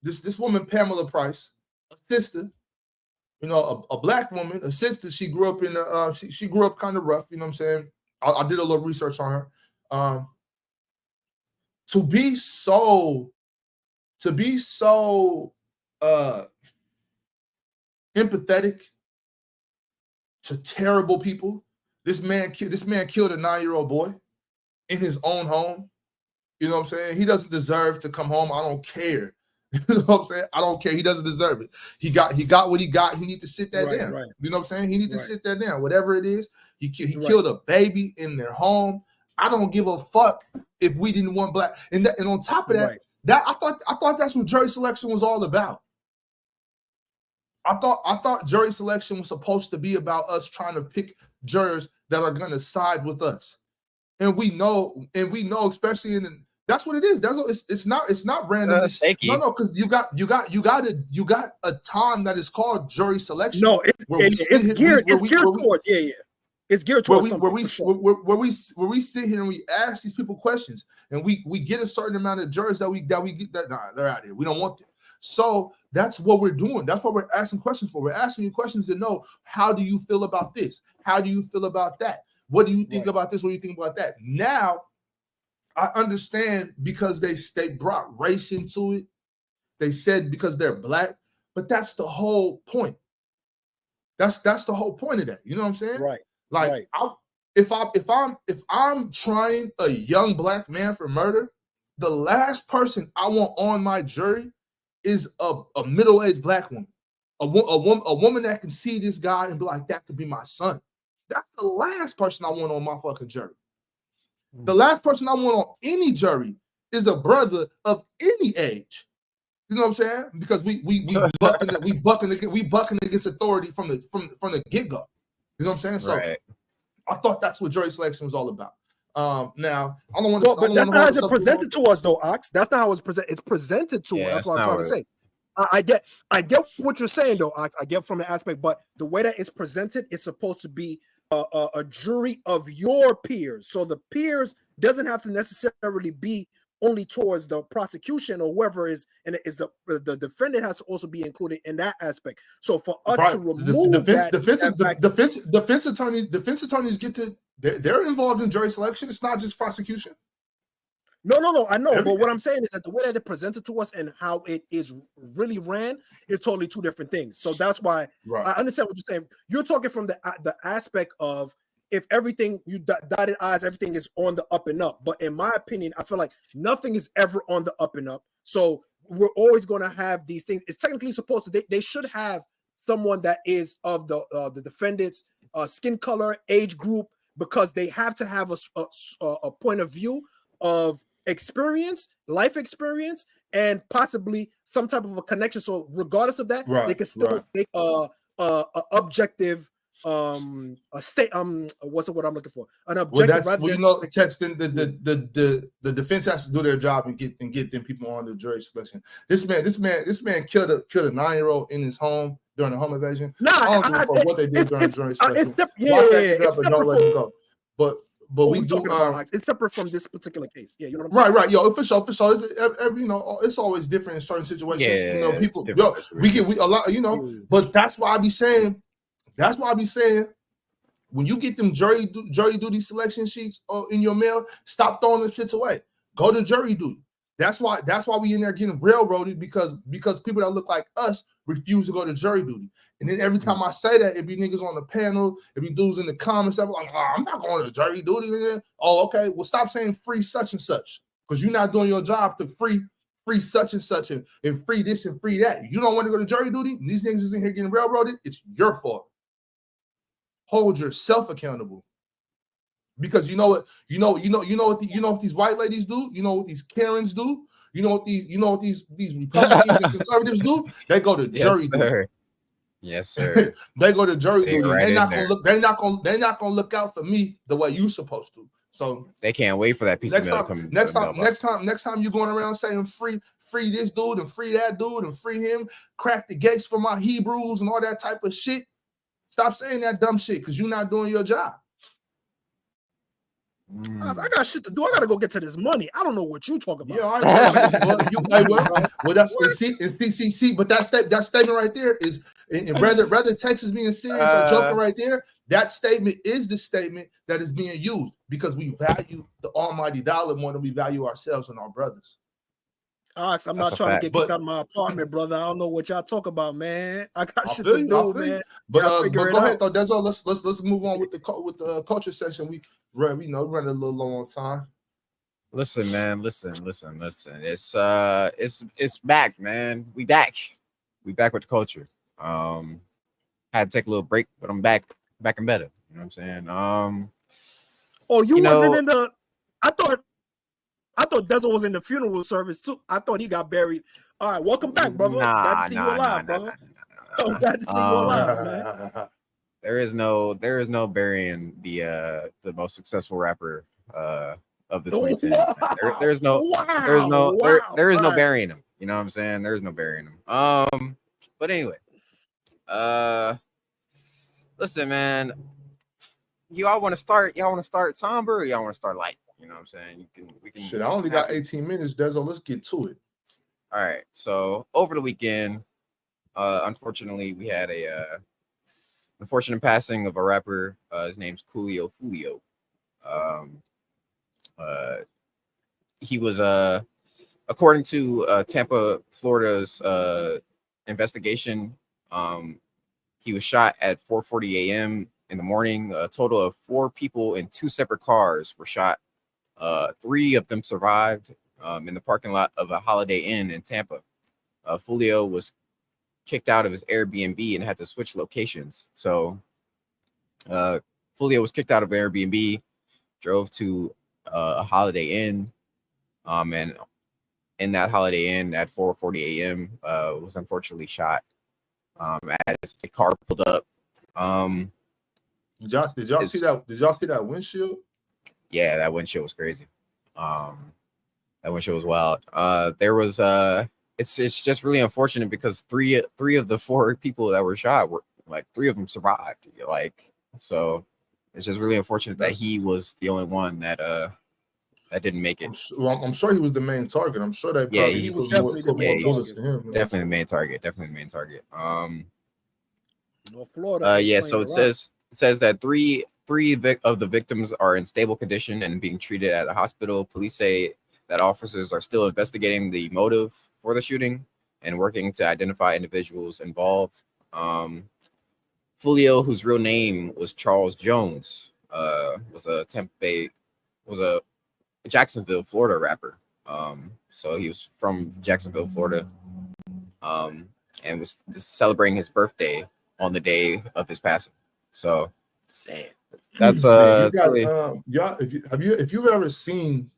this woman, Pamela Price, a sister, a black woman, a sister. She grew up in she grew up kind of rough, you know what I'm saying? I did a little research on her. To be so empathetic to terrible people. This man killed a 9-year-old boy in his own home. You know what I'm saying? He doesn't deserve to come home. I don't care. You know what I'm saying? I don't care. He doesn't deserve it. He got what he got. He needs to sit that down. Right. You know what I'm saying? He needs to sit that down. Whatever it is, he killed a baby in their home. I don't give a fuck if we didn't want black. And on top of that, that I thought that's what jury selection was all about. I thought jury selection was supposed to be about us trying to pick jurors that are going to side with us, and we know, especially that's what it is. It's not random. No, because you got a time that is called jury selection. No, it's geared towards It's geared towards where we sit here and we ask these people questions, and we get a certain amount of jurors that we get that they're out here. We don't want them. So that's what we're doing. That's what we're asking questions for. We're asking you questions to know, how do you feel about this? How do you feel about that? What do you think about this? What do you think about that? Now, I understand because they brought race into it. They said because they're black, but that's the whole point. That's the whole point of that. You know what I'm saying? Right. Like, if I'm trying a young black man for murder, the last person I want on my jury is a middle-aged black woman, a woman that can see this guy and be like, that could be my son. That's the last person I want on my fucking jury. The last person I want on any jury is a brother of any age. You know what I'm saying? Because we bucking against authority from the get-go. You know what I'm saying? So I thought that's what jury selection was all about. Now I don't want to. But that's not how it's presented to us, though, Ox. That's not how it's presented. It's presented to us. That's what I'm trying to say. I get what you're saying, though, Ox. I get from the aspect, but the way that it's presented, it's supposed to be a jury of your peers. So the peers doesn't have to necessarily be only towards the prosecution or whoever is, and is the defendant has to also be included in that aspect. So for us to remove defense attorneys get to. They're involved in jury selection. It's not just prosecution. No, I know. But what I'm saying is that the way that it presented to us and how it is really ran is totally two different things. So that's why I understand what you're saying. You're talking from the aspect of, if everything, you dotted I's, everything is on the up and up. But in my opinion, I feel like nothing is ever on the up and up. So we're always going to have these things. It's technically supposed to, they should have someone that is of the defendant's skin color, age group, because they have to have a point of view of experience, life experience, and possibly some type of a connection. So regardless of that, they can still make a objective a state what's the word I'm looking for? An Well, objective. that's well, you know, texting the defense has to do their job and get them people on the jury selection. This man killed a 9-year-old in his home during the home invasion. I don't know what they did during jury selection. Lock that nigga up and don't let him go. But we do. It's separate from this particular case. Yeah, you know what I'm saying? Right. Yo, for sure. You know, it's always different in certain situations. Yeah, you know, people. Yo, we a lot. You know, but that's why I be saying. When you get them jury duty selection sheets in your mail, stop throwing them shits away. Go to jury duty. That's why we in there getting railroaded because people that look like us refuse to go to jury duty. And then every time I say that, it be niggas on the panel, it be dudes in the comments that be like, I'm not going to jury duty. Man. Oh, okay. Well, stop saying free such and such because you're not doing your job to free such and such and free this and free that. You don't want to go to jury duty. And these niggas is in here getting railroaded. It's your fault. Hold yourself accountable. Because you know what these white ladies do, you know what these Karens do, you know what these Republicans and conservatives do, they go to jury duty. Yes, sir. They go to jury duty. Right they're not gonna look out for me the way you supposed to. So they can't wait for that piece of mail to come. Next time you're going around saying free this dude and free that dude and free him, crack the gates for my Hebrews and all that type of shit. Stop saying that dumb shit because you're not doing your job. I got shit to do. I gotta go get to this money. I don't know what you talk about. Yeah, but that statement right there is, and rather Texas being serious or joking right there, that statement is the statement that is being used because we value the almighty dollar more than we value ourselves and our brothers. Alex, I'm not trying to get kicked out of my apartment, brother. I don't know what y'all talk about, man. I got shit to do, man. But go ahead though, Dezo. Let's move on with the culture session. We running a little long on time. Listen, man. Listen. It's back, man. We back with the culture. Had to take a little break, but I'm back and better. You know what I'm saying? Oh, you wasn't in the. I thought Dezo was in the funeral service too. I thought he got buried. All right, welcome back, brother. Glad to see you alive, brother. Glad to see you alive, man. There is no burying the most successful rapper of the 2010s. There is no burying him. You know what I'm saying? There's no burying him. But anyway, listen, man. Y'all want to start somber or y'all want to start light? You know what I'm saying? We can. Shit, I only got 18 minutes, Dezo. Let's get to it. All right. So over the weekend, unfortunately, we had a unfortunate passing of a rapper. His name's Coolio Fulio. He was according to Tampa, Florida's investigation, he was shot at 4:40 a.m. in the morning. A total of 4 people in 2 separate cars were shot. 3 of them survived in the parking lot of a Holiday Inn in Tampa. Fulio was kicked out of his Airbnb and had to switch locations. So Fulio was kicked out of Airbnb, drove to a Holiday Inn, and in that Holiday Inn at 4:40 a.m. Was unfortunately shot as the car pulled up. Did y'all see that windshield? Yeah, that windshield was crazy. That windshield was wild. There was it's just really unfortunate because three of the 4 people that were shot were 3 of them survived. So it's just really unfortunate that he was the only one that didn't make it. I'm sure he was the main target. I'm sure that he was definitely the main target. Definitely the main target. North Florida. Yeah. So it says that three of the victims are in stable condition and being treated at a hospital. Police say that officers are still investigating the motive for the shooting and working to identify individuals involved. Fulio, whose real name was Charles Jones, was a Jacksonville, Florida rapper. So he was from Jacksonville, Florida, and was celebrating his birthday on the day of his passing. So, damn. That's really... if you've ever seen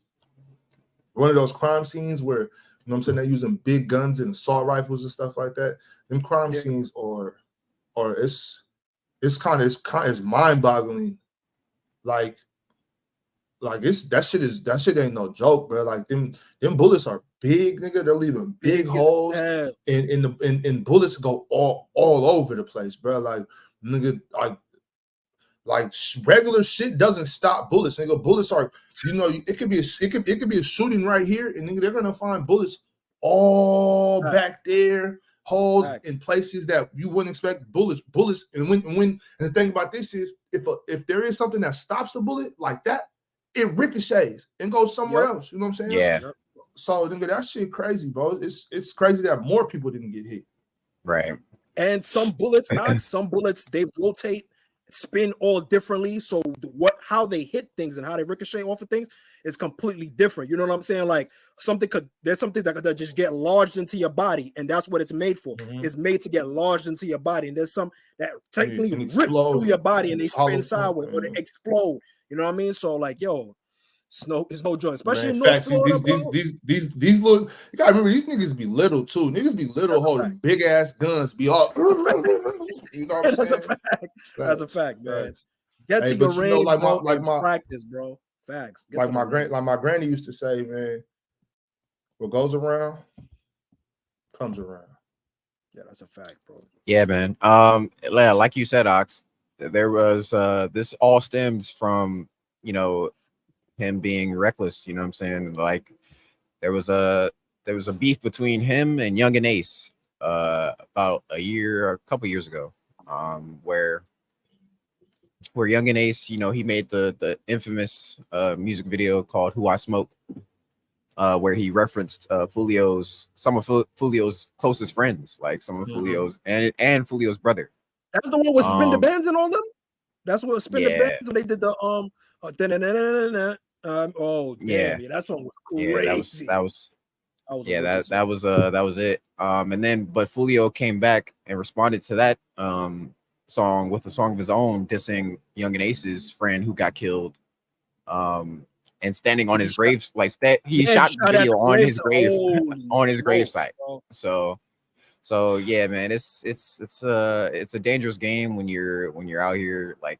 one of those crime scenes where, you know what I'm saying, they're using big guns and assault rifles and stuff like that, them crime scenes are it's mind-boggling. Like that shit ain't no joke, bro. Like them bullets are big, nigga. They're leaving big holes, and bullets go all over the place, bro. Like nigga, like regular shit doesn't stop bullets, nigga. Bullets are, it could be a shooting right here, and nigga, they're gonna find bullets all back there, holes in places that you wouldn't expect bullets. And the thing about this is, if there is something that stops a bullet like that, it ricochets and goes somewhere else. You know what I'm saying? Yeah. So nigga, that shit crazy, bro. It's crazy that more people didn't get hit. Right. And some bullets, they rotate, spin all differently. So how they hit things and how they ricochet off of things is completely different. You know what I'm saying? Like there's something that could just get lodged into your body, and that's what it's made for. Mm-hmm. It's made to get lodged into your body, and there's some that technically rip through your body and they spin sideways or they explode. You know what I mean? So like, yo, it's no joke, especially in North Florida, these little, you gotta remember, these niggas be little too. Niggas be little holding big ass guns, be all, you know what I'm saying? That's a fact, man. Get to your range, practice, bro. Facts. Like my granny used to say, man, what goes around comes around. Yeah, that's a fact, bro. Yeah, man. Like you said, Ox, there was this all stems from, him being reckless, you know what I'm saying? Like there was a beef between him and Young and Ace about a couple years ago, where Young and Ace, he made the infamous music video called Who I Smoke, where he referenced some of Fulio's closest friends, like some of Fulio's and Fulio's brother. That's the one with Spin the Bands and all them? That's what Spin the Bands, and they did the yeah, that song was crazy. That was it. And then but Fulio came back and responded to that song with a song of his own, dissing Young and Ace's friend who got killed. And standing on his grave, he shot the video on his grave, on his gravesite. So yeah, man, it's a dangerous game when you're out here like,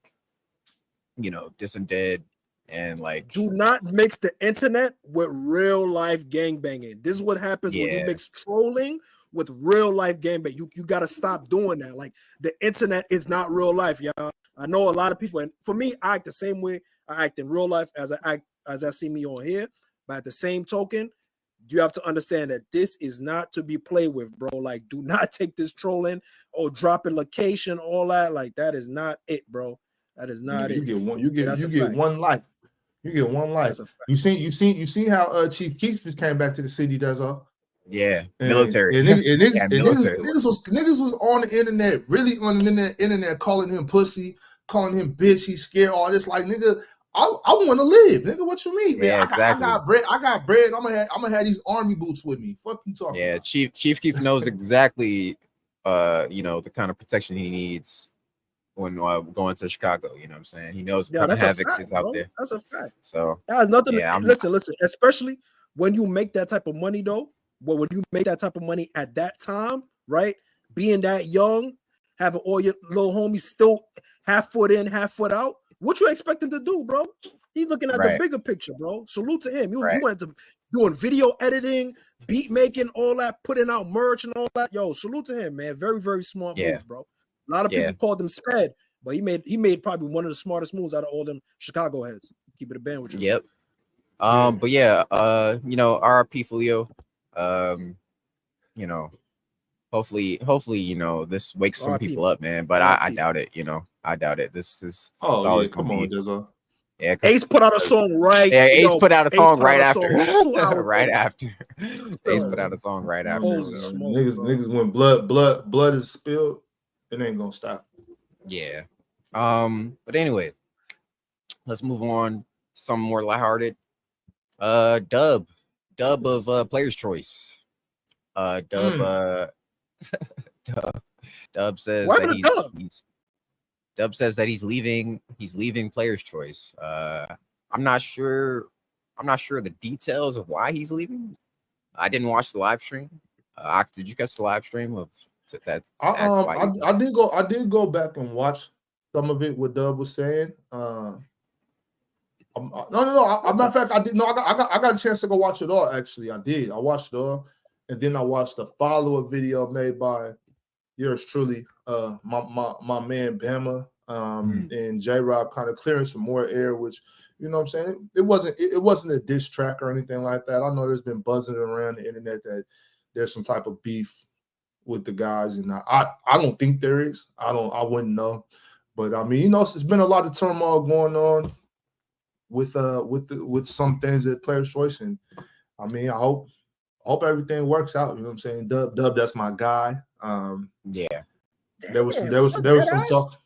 dissing dead. And like, do not mix the internet with real life gangbanging. This is what happens when you mix trolling with real life gangbang. You got to stop doing that. Like, the internet is not real life, y'all. I know a lot of people, and for me, I act the same way I act in real life as I see me on here. But at the same token, you have to understand that this is not to be played with, bro. Like, do not take this trolling or dropping location, all that. Like, that is not it, bro. That is not it. You get one life. You get one life. You seen how Chief Keef came back to the city, does all? Yeah, military. Niggas was on the internet, really on the internet, calling him pussy, calling him bitch. He's scared, all this. Like, nigga, I want to live, nigga. What you mean, man? Yeah, exactly. I got bread. I'm gonna have these army boots with me. Fuck you talking about? Chief Keef knows exactly, the kind of protection he needs when going to Chicago. You know what I'm saying? He knows what havoc is out there. That's a fact. So that has nothing. Listen. Especially when you make that type of money, though. Well, when you make that type of money at that time, right? Being that young, having all your little homies still half foot in, half foot out. What you expect him to do, bro? He's looking at the bigger picture, bro. Salute to him. He went to doing video editing, beat making, all that, putting out merch and all that. Yo, salute to him, man. Very, very smart moves, bro. A lot of people called him sped, but he made probably one of the smartest moves out of all them Chicago heads. Keep it a band with you. Yep. But yeah, RIP Fulio. Hopefully, this wakes some people up, man. But I doubt it. I doubt it. This is always come on, Dizzle. Yeah, Ace put out a song right. Yeah, Ace put out a song right after. Right after. Ace put out a song right after. Niggas when blood is spilled, it ain't gonna stop. Yeah. But anyway, let's move on. Some more lighthearted. Dub of Player's Choice. Dub says that he's leaving Player's Choice. I'm not sure the details of why he's leaving. I didn't watch the live stream. Ox, did you catch the live stream of that? I did go back and watch some of it what Dub was saying. No. Matter of fact, I did. No, I got a chance to go watch it all. Actually, I did. I watched it all, and then I watched the follow-up video made by yours truly, my man Bama, and J Rob, kind of clearing some more air, which, you know what I'm saying, it wasn't a diss track or anything like that. I know there's been buzzing around the internet that there's some type of beef with the guys, and I don't think there is. I wouldn't know, but I mean, you know, it's been a lot of turmoil going on with some things at Players' Choice, and I mean, I hope everything works out. You know what I'm saying? Dub, that's my guy. Yeah. There was some talk.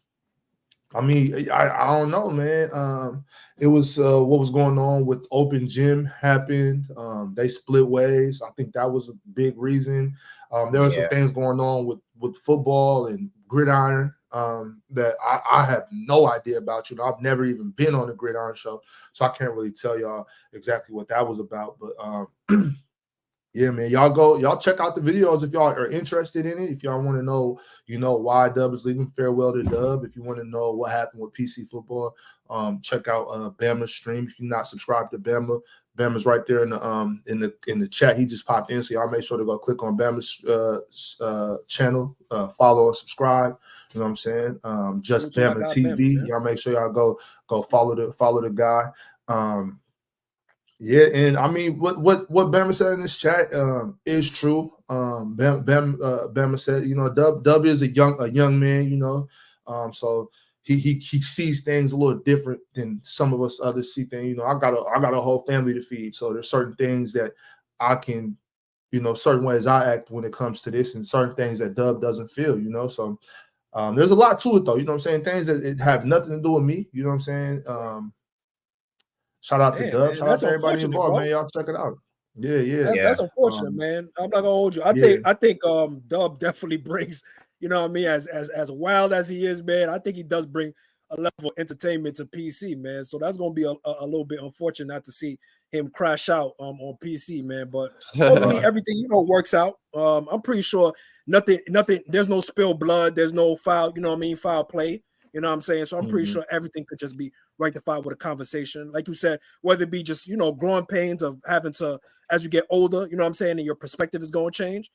I mean, I don't know, man. It was what was going on with Open Gym happened. They split ways. I think that was a big reason. There were some things going on with football and gridiron that I have no idea about. You know, I've never even been on a gridiron show, so I can't really tell y'all exactly what that was about. But yeah, man, y'all check out the videos if y'all are interested in it. If y'all want to know, you know, why Dub is leaving, farewell to Dub. If you want to know what happened with PC football, check out Bama's stream. If you're not subscribed to Bama's right there in the chat. He just popped in, so y'all make sure to go click on Bama's channel, follow and subscribe. You know what I'm saying? Just Bama TV. Y'all make sure y'all go follow the guy. Yeah, and I mean, what Bama said in this chat is true. Bama said, you know, Dub is a young man, you know, so he sees things a little different than some of us others see things. You know, I got a whole family to feed, so there's certain things that I can, you know, certain ways I act when it comes to this, and certain things that Dub doesn't feel, you know. So there's a lot to it, though. You know what I'm saying? Things that it have nothing to do with me. You know what I'm saying? Shout out to Dub. Shout out to everybody involved, bro. Man. Y'all check it out. Yeah. That's unfortunate, man. I'm not gonna hold you. I think Dub definitely brings, you know what I mean, as wild as he is, man. I think he does bring a level of entertainment to PC, man. So that's gonna be a little bit unfortunate not to see him crash out on PC, man. But hopefully everything, you know, works out. I'm pretty sure nothing. There's no spilled blood. There's no foul. You know what I mean? Foul play. You know what I'm saying? So I'm pretty sure everything could just be rectified with a conversation. Like you said, whether it be just, you know, growing pains of having to, as you get older, you know what I'm saying, and your perspective is going to change.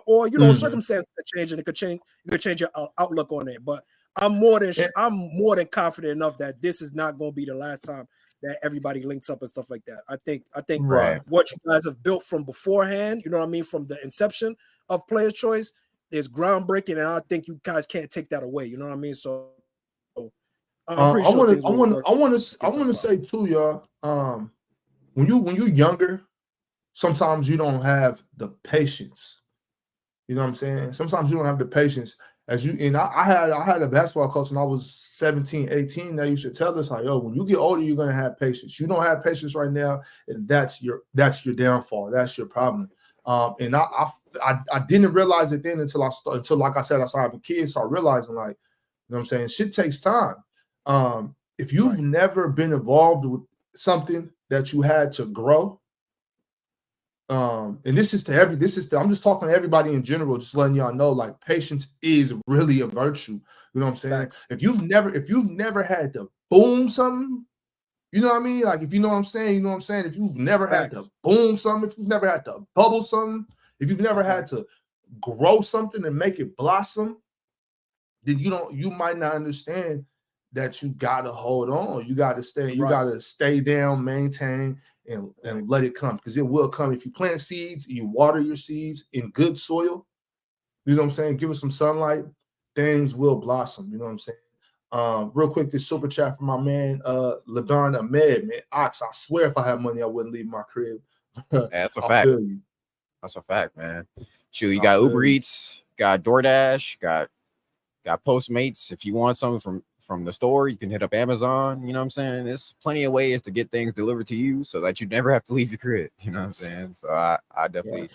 Or, you know, circumstances could change, and it could change your outlook on it. But I'm more than confident enough that this is not going to be the last time that everybody links up and stuff like that. I think what you guys have built from beforehand, you know what I mean, from the inception of Players' Choice is groundbreaking, and I think you guys can't take that away. You know what I mean? So I want to say too, y'all. When you're younger, sometimes you don't have the patience. You know what I'm saying? Sometimes you don't have the patience. I had a basketball coach when I was 17, 18. That used to tell us, like, yo, when you get older, you're gonna have patience. You don't have patience right now, and that's your downfall. That's your problem. And I didn't realize it then until like I said, I started having kids. So I realizing, like, you know what I'm saying, shit takes time. If you've never been involved with something that you had to grow, and I'm just talking to everybody in general, just letting y'all know, like, patience is really a virtue. You know what I'm saying? Facts. If you've never had to boom something, you know what I mean? Like, if you know what I'm saying, you know what I'm saying? If you've never had to boom something, if you've never had to bubble something, if you've never had to grow something and make it blossom, then you might not understand that you gotta hold on. You gotta stay down, maintain, and let it come, because it will come. If you plant seeds, you water your seeds in good soil, you know what I'm saying? Give it some sunlight, things will blossom. You know what I'm saying? Real quick, this super chat from my man Ladon Ahmed, man. Ox, I swear if I had money, I wouldn't leave my crib. That's a fact. That's a fact, man. Shoot, you got Uber Eats, got DoorDash, got Postmates. If you want something from the store, you can hit up Amazon. You know what I'm saying? There's plenty of ways to get things delivered to you so that you never have to leave your crib. You know what I'm saying? So I definitely.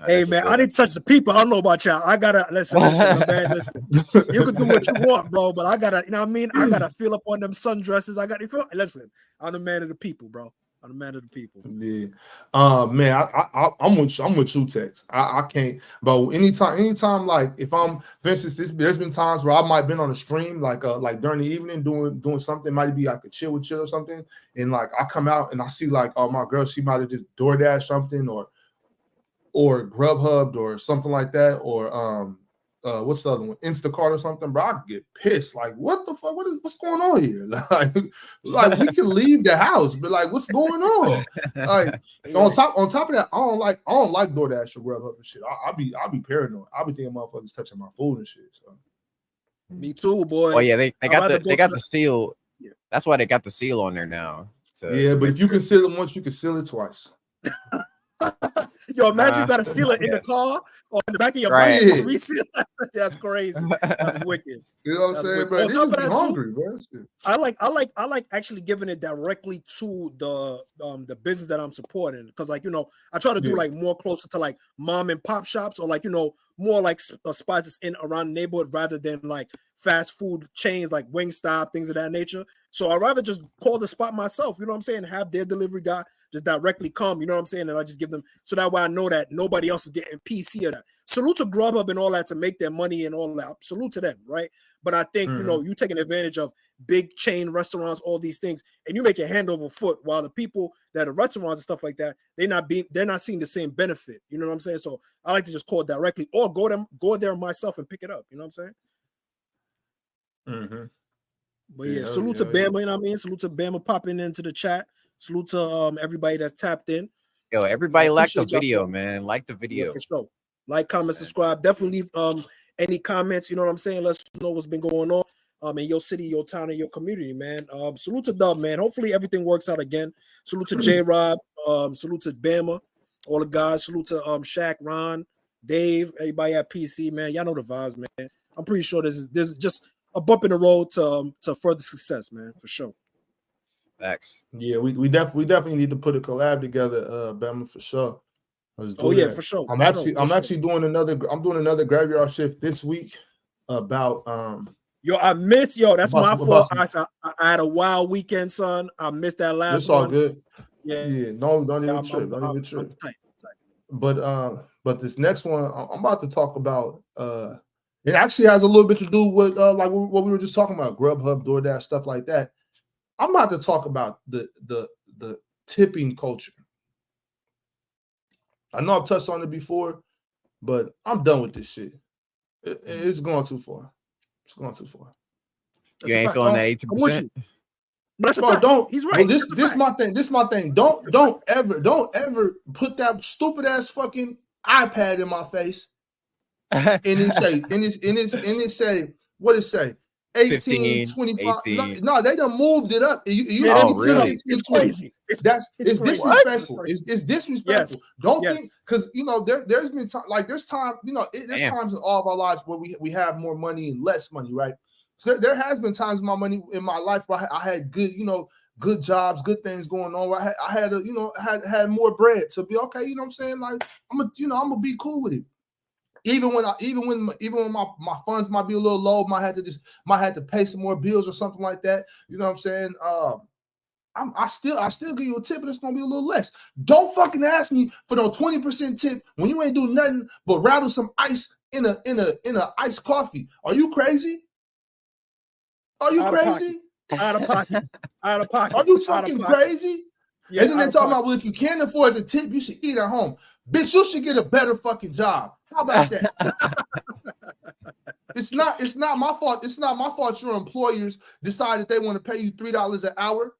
Hey, man, I didn't touch the people. I don't know about y'all. I gotta listen, man. Listen, you can do what you want, bro, but I gotta, you know what I mean? I gotta feel up on them sundresses. Listen, I'm the man of the people, bro. I'm a man of the people. Yeah. Man, I'm with you, Tex. I can't, but anytime, like if I'm, for instance, there's been times where I might have been on a stream, like during the evening doing something, might be like a chill or something, and like I come out and I see like, oh, my girl, she might have just DoorDash something or Grubhub or something like that, or what's the other one? Instacart or something, bro. I get pissed. Like, what the fuck? What's going on here? Like we can leave the house, but like, what's going on? Like, on top of that, I don't like DoorDash or Grubhub and shit. I'll be paranoid. I'll be thinking motherfuckers touching my food and shit. So. Me too, boy. Oh yeah, they got the seal. Yeah. That's why they got the seal on there now. But if you can seal it once, you can seal it twice. Yo, imagine you gotta steal it in the car or in the back of your bike to reseal. That's crazy. That's wicked. You know what I'm saying, bro? Niggas be hungry, bro. I like actually giving it directly to the business that I'm supporting, because like, you know, I try to do like more closer to like mom and pop shops, or like, you know, more like spots that's in around the neighborhood rather than like fast food chains like Wingstop, things of that nature. So I'd rather just call the spot myself, you know what I'm saying, have their delivery guy just directly come, you know what I'm saying, and I just give them, so that way I know that nobody else is getting PC of that. Salute to Grubhub and all that to make their money and all that. Salute to them, right? But I think, you know, you taking advantage of big chain restaurants, all these things, and you make it hand over foot, while the people that are restaurants and stuff like that, they're not seeing the same benefit. You know what I'm saying? So I like to just call directly, or go there myself and pick it up. You know what I'm saying? But yeah, salute to Bama, you know what I mean? Salute to Bama popping into the chat. Salute to everybody that's tapped in. Yo, everybody like the video, man. Like the video. Yeah, for sure. Like, comment, subscribe. Definitely leave any comments, you know what I'm saying? Let us know what's been going on in your city, your town, and your community, man. Salute to Dub, man. Hopefully everything works out again. Salute to J-Rob. Salute to Bama, all the guys. Salute to Shaq, Ron, Dave, everybody at PC, man. Y'all know the vibes, man. I'm pretty sure this is just a bump in the road to further success, man, for sure. Facts. Yeah, we definitely need to put a collab together, Bama, for sure. For sure. I'm actually doing another graveyard shift this week about that's my fault. I had a wild weekend, son. I missed that last it's all one. good. Yeah. Don't even trip. Tight. But this next one I'm about to talk about, it actually has a little bit to do with like what we were just talking about, Grubhub, DoorDash, stuff like that. I'm about to talk about the tipping culture. I know I've touched on it before, but I'm done with this shit. It's going too far. It's going too far. You ain't feeling that 18%. He's right. Well, this my thing. This my thing. Don't ever put that stupid ass fucking iPad in my face. And it say what it say? 18, 15, 25. 18. No, they done moved it up. Really? It's crazy. It's disrespectful. It's disrespectful. Yes. Don't think, because you know there's been time, like there's time, you know, there's times in all of our lives where we have more money and less money, right? So there has been times in my life where I had good, you know, good jobs, good things going on. Where I had more bread to be okay. You know what I'm saying? Like I'm gonna be cool with it. Even when my funds might be a little low, might have to pay some more bills or something like that. You know what I'm saying? I still give you a tip, but it's gonna be a little less. Don't fucking ask me for no 20% tip when you ain't do nothing but rattle some ice in a iced coffee. Are you crazy? Are you crazy? Out of pocket. Are you fucking crazy? Yeah, and then they talking about, well, if you can't afford the tip, you should eat at home. Bitch, you should get a better fucking job. How about that? It's not my fault. It's not my fault your employers decide that they want to pay you $3 an hour.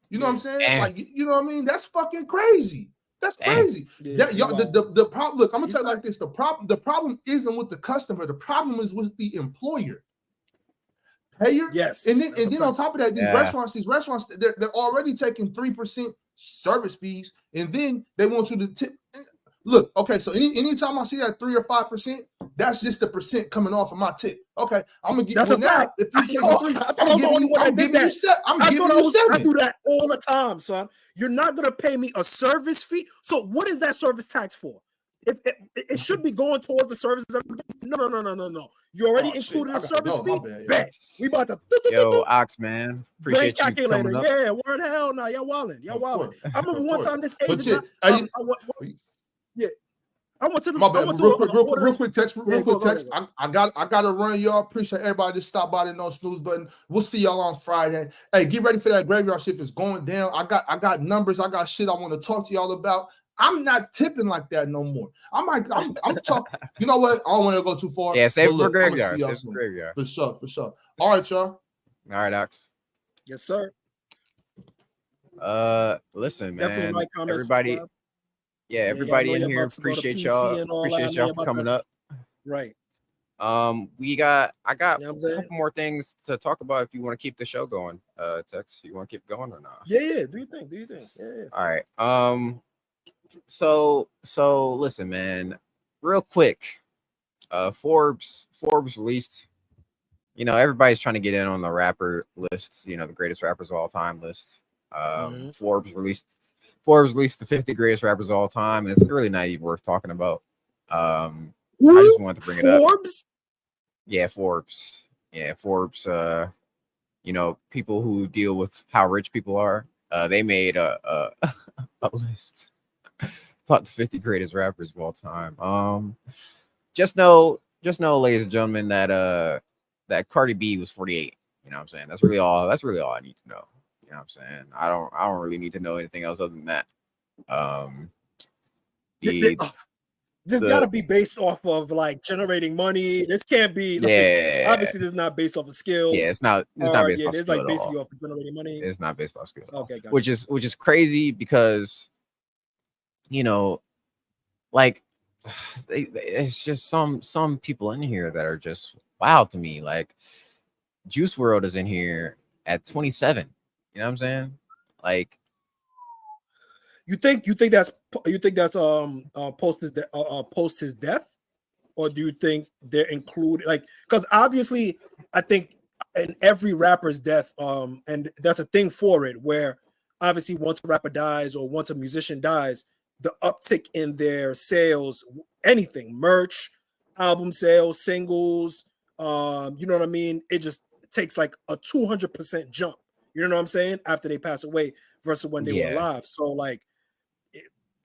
You know what I'm saying? Damn. Like, you know what I mean? That's fucking crazy. That's crazy. The problem, look, I'm gonna tell you like this. The problem isn't with the customer. The problem is with the employer. Payer. Yes. And then on top of that, these restaurants, they're already taking 3% service fees, and then they want you to tip. Look, okay, so anytime I see that 3 or 5%, that's just the percent coming off of my tip. Okay, I'm gonna get that's a fact. If you take 3, I'm giving you 7. I do that all the time, son. You're not gonna pay me a service fee. So what is that service tax for? it should be going towards the services. No. You already included a service fee. Bet. We about to Yo, Ox, man. Appreciate you coming up. Yeah, word hell no. Y'all wildin'. I remember one time this agent. I went to the. My bad. Real quick, text. Go. I got to run, y'all. Appreciate everybody that stopped by the No Snooze button. We'll see y'all on Friday. Hey, get ready for that graveyard shift. It's going down. I got numbers. I got shit I want to talk to y'all about. I'm not tipping like that no more. I'm talking. You know what? I don't want to go too far. Yeah, save it for graveyard. For sure. All right, y'all. All right, Ox. Yes, sir. Listen, definitely man. Like, comment, everybody. subscribe. Yeah, everybody in here. Appreciate y'all. Appreciate y'all for coming up. Right. I got You know a couple more things to talk about if you want to keep the show going. Tex, you want to keep going or not? Yeah. Do you think? Yeah. All right. So listen, man. Real quick. Forbes released. You know, everybody's trying to get in on the rapper lists. You know, the greatest rappers of all time list. Forbes released the 50 greatest rappers of all time, and it's really not even worth talking about. I just wanted to bring it up. Forbes? Yeah, Forbes. You know, people who deal with how rich people are. They made a list about the 50 greatest rappers of all time. Just know, ladies and gentlemen, that Cardi B was 48. You know what I'm saying? That's really all I need to know. You know what I'm saying? I don't really need to know anything else other than that. This gotta be based off of like generating money. This can't be like, obviously this is not based off of skill. Yeah, it's not based off skill. It's like basically off of generating money. It's not based off skill. Okay, gotcha. Which is crazy because, you know, like it's just some people in here that are just wild to me. Like Juice WRLD is in here at 27. You know what I'm saying? Like, you think that's post his death, or do you think they're included? Like, because obviously, I think in every rapper's death, and that's a thing for it, where obviously once a rapper dies or once a musician dies, the uptick in their sales, anything, merch, album sales, singles, you know what I mean? It just takes like a 200% jump. You know what I'm saying? After they pass away versus when they were alive. So like,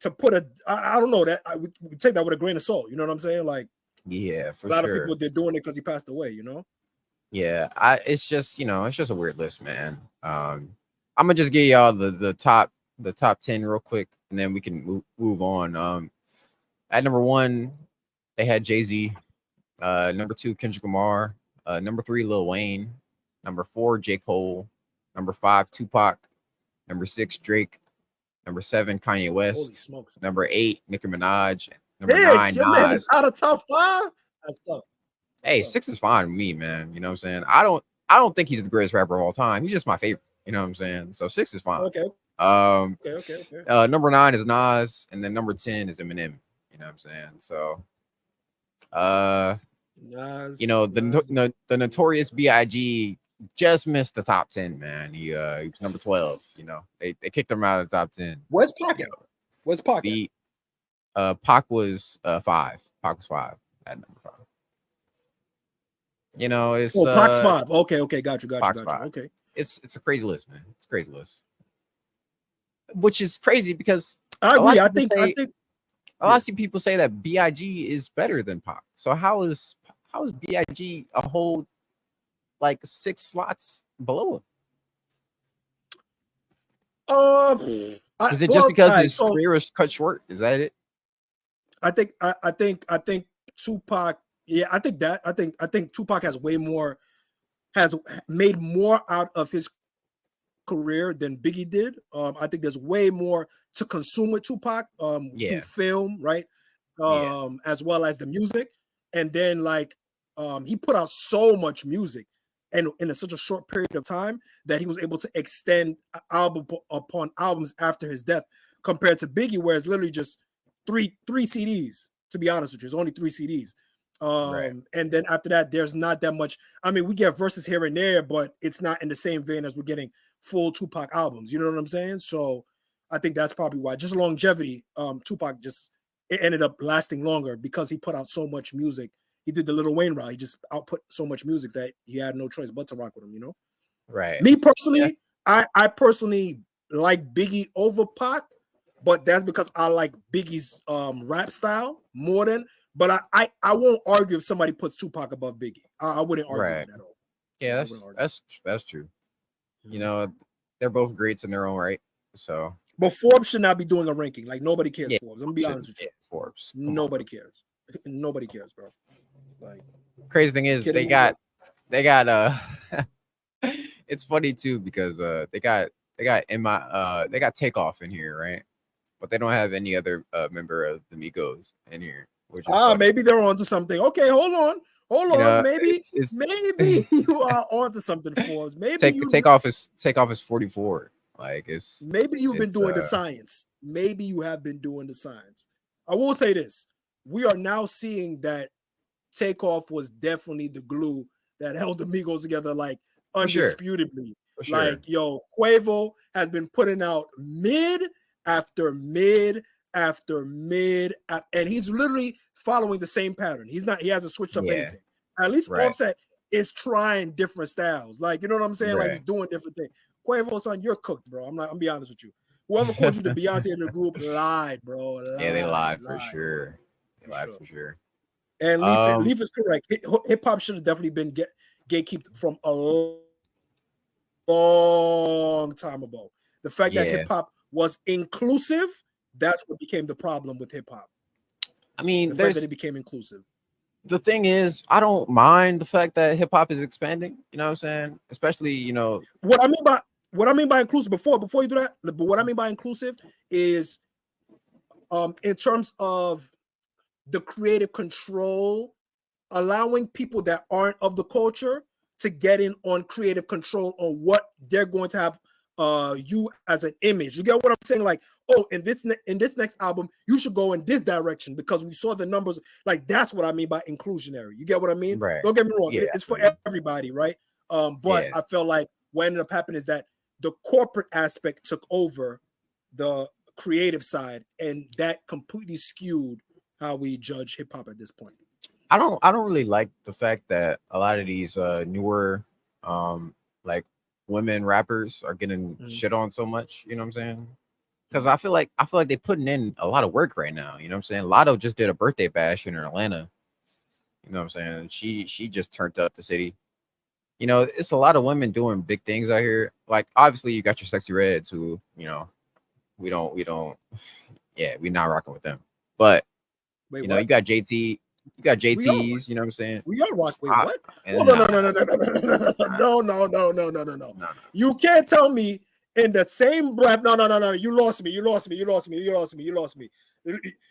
to put I don't know, that we take that with a grain of salt. You know what I'm saying? Like, yeah, for a lot of people, they're doing it because he passed away. You know? Yeah, it's just, you know, it's just a weird list, man. I'm gonna just give y'all the top 10 real quick, and then we can move on. At number 1, they had Jay-Z. Number 2, Kendrick Lamar. Number 3, Lil Wayne. Number 4, J. Cole. Number 5, Tupac. Number 6, Drake. Number 7, Kanye West. Holy smokes. Number 8, Nicki Minaj. Number 9, Nas. Out of top 5. That's tough. Hey, 6 is fine with me, man. You know what I'm saying? I don't think he's the greatest rapper of all time. He's just my favorite. You know what I'm saying? So 6 is fine. Okay. Okay. Number 9 is Nas, and then number 10 is Eminem. You know what I'm saying? So, Nas, you know, the Notorious B.I.G. just missed the top 10, man. He was number 12. You know, they kicked him out of the top 10. Where's Pac? Where's Pac? Pac was 5. Pac was 5 at number 5. You know, it's Pac's 5. Okay, got you. Okay, it's a crazy list, man. It's a crazy list, which is crazy because I agree. I think a lot of people say that B.I.G. is better than Pac. So how is B.I.G. a whole like 6 slots below him? Is it just because his career was cut short? Is that it? I think Tupac. Yeah, I think Tupac has made more out of his career than Biggie did. I think there's way more to consume with Tupac, through film, right? As well as the music. And then like he put out so much music and in such a short period of time that he was able to extend album upon albums after his death, compared to Biggie, where it's literally just three CDs, to be honest with you. It's only 3 CDs. And then after that, there's not that much. I mean, we get verses here and there, but it's not in the same vein as we're getting full Tupac albums. You know what I'm saying? So I think that's probably why. Just longevity. Tupac just it ended up lasting longer because he put out so much music. He did the Lil Wayne route. He just output so much music that he had no choice but to rock with him, you know? Right. Me personally, I personally like Biggie over Pac, but that's because I like Biggie's rap style more than. But I won't argue if somebody puts Tupac above Biggie. I wouldn't argue with that at all. Yeah, that's true. You know, they're both greats in their own right. So, but Forbes should not be doing a ranking. Like nobody cares. Forbes. I'm gonna be honest with you. Forbes. Nobody cares. Nobody cares, bro. Like, crazy thing is they got it's funny too because they got Takeoff in here, right? But they don't have any other member of the Migos in here. Which is maybe they're onto something. Okay, hold on. Maybe maybe you are onto something, Forbes. Maybe Takeoff is 44. Like maybe you've been doing the science. Maybe you have been doing the science. I will say this: we are now seeing that Takeoff was definitely the glue that held the Migos together, like undisputably. Sure. Like, yo, Quavo has been putting out mid after mid after mid, and he's literally following the same pattern. He hasn't switched up anything. At least Offset is trying different styles. Like, you know what I'm saying? Like, he's doing different things. Quavo, son, you're cooked, bro. I'm be honest with you. Whoever called you the Beyonce of the group lied, bro. They lied for sure. For sure. And Leaf is correct. Hip hop should have definitely been gatekept from a long time ago. The fact that hip hop was inclusive, that's what became the problem with hip hop. I mean, the fact that it became inclusive. The thing is, I don't mind the fact that hip hop is expanding. You know what I'm saying? Especially, you know, what I mean by inclusive. Before you do that, but what I mean by inclusive is, in terms of the creative control, allowing people that aren't of the culture to get in on creative control on what they're going to have you as an image. You get what I'm saying? Like, oh, in this next album, you should go in this direction because we saw the numbers. Like, that's what I mean by inclusionary. You get what I mean? Right. Don't get me wrong. It's for everybody, right? But I felt like what ended up happening is that the corporate aspect took over the creative side, and that completely skewed how we judge hip hop at this point. I don't really like the fact that a lot of these newer like women rappers are getting shit on so much, you know what I'm saying? Because I feel like they're putting in a lot of work right now, you know what I'm saying? Lotto just did a birthday bash in Atlanta. You know what I'm saying? She just turned up the city. You know, it's a lot of women doing big things out here. Like, obviously you got your Sexy Reds who, you know, we're not rocking with them. But you know, you got JT. You got JTs, you know what I'm saying? We are rock. Wait, what? No. You can't tell me in the same breath. No. You lost me.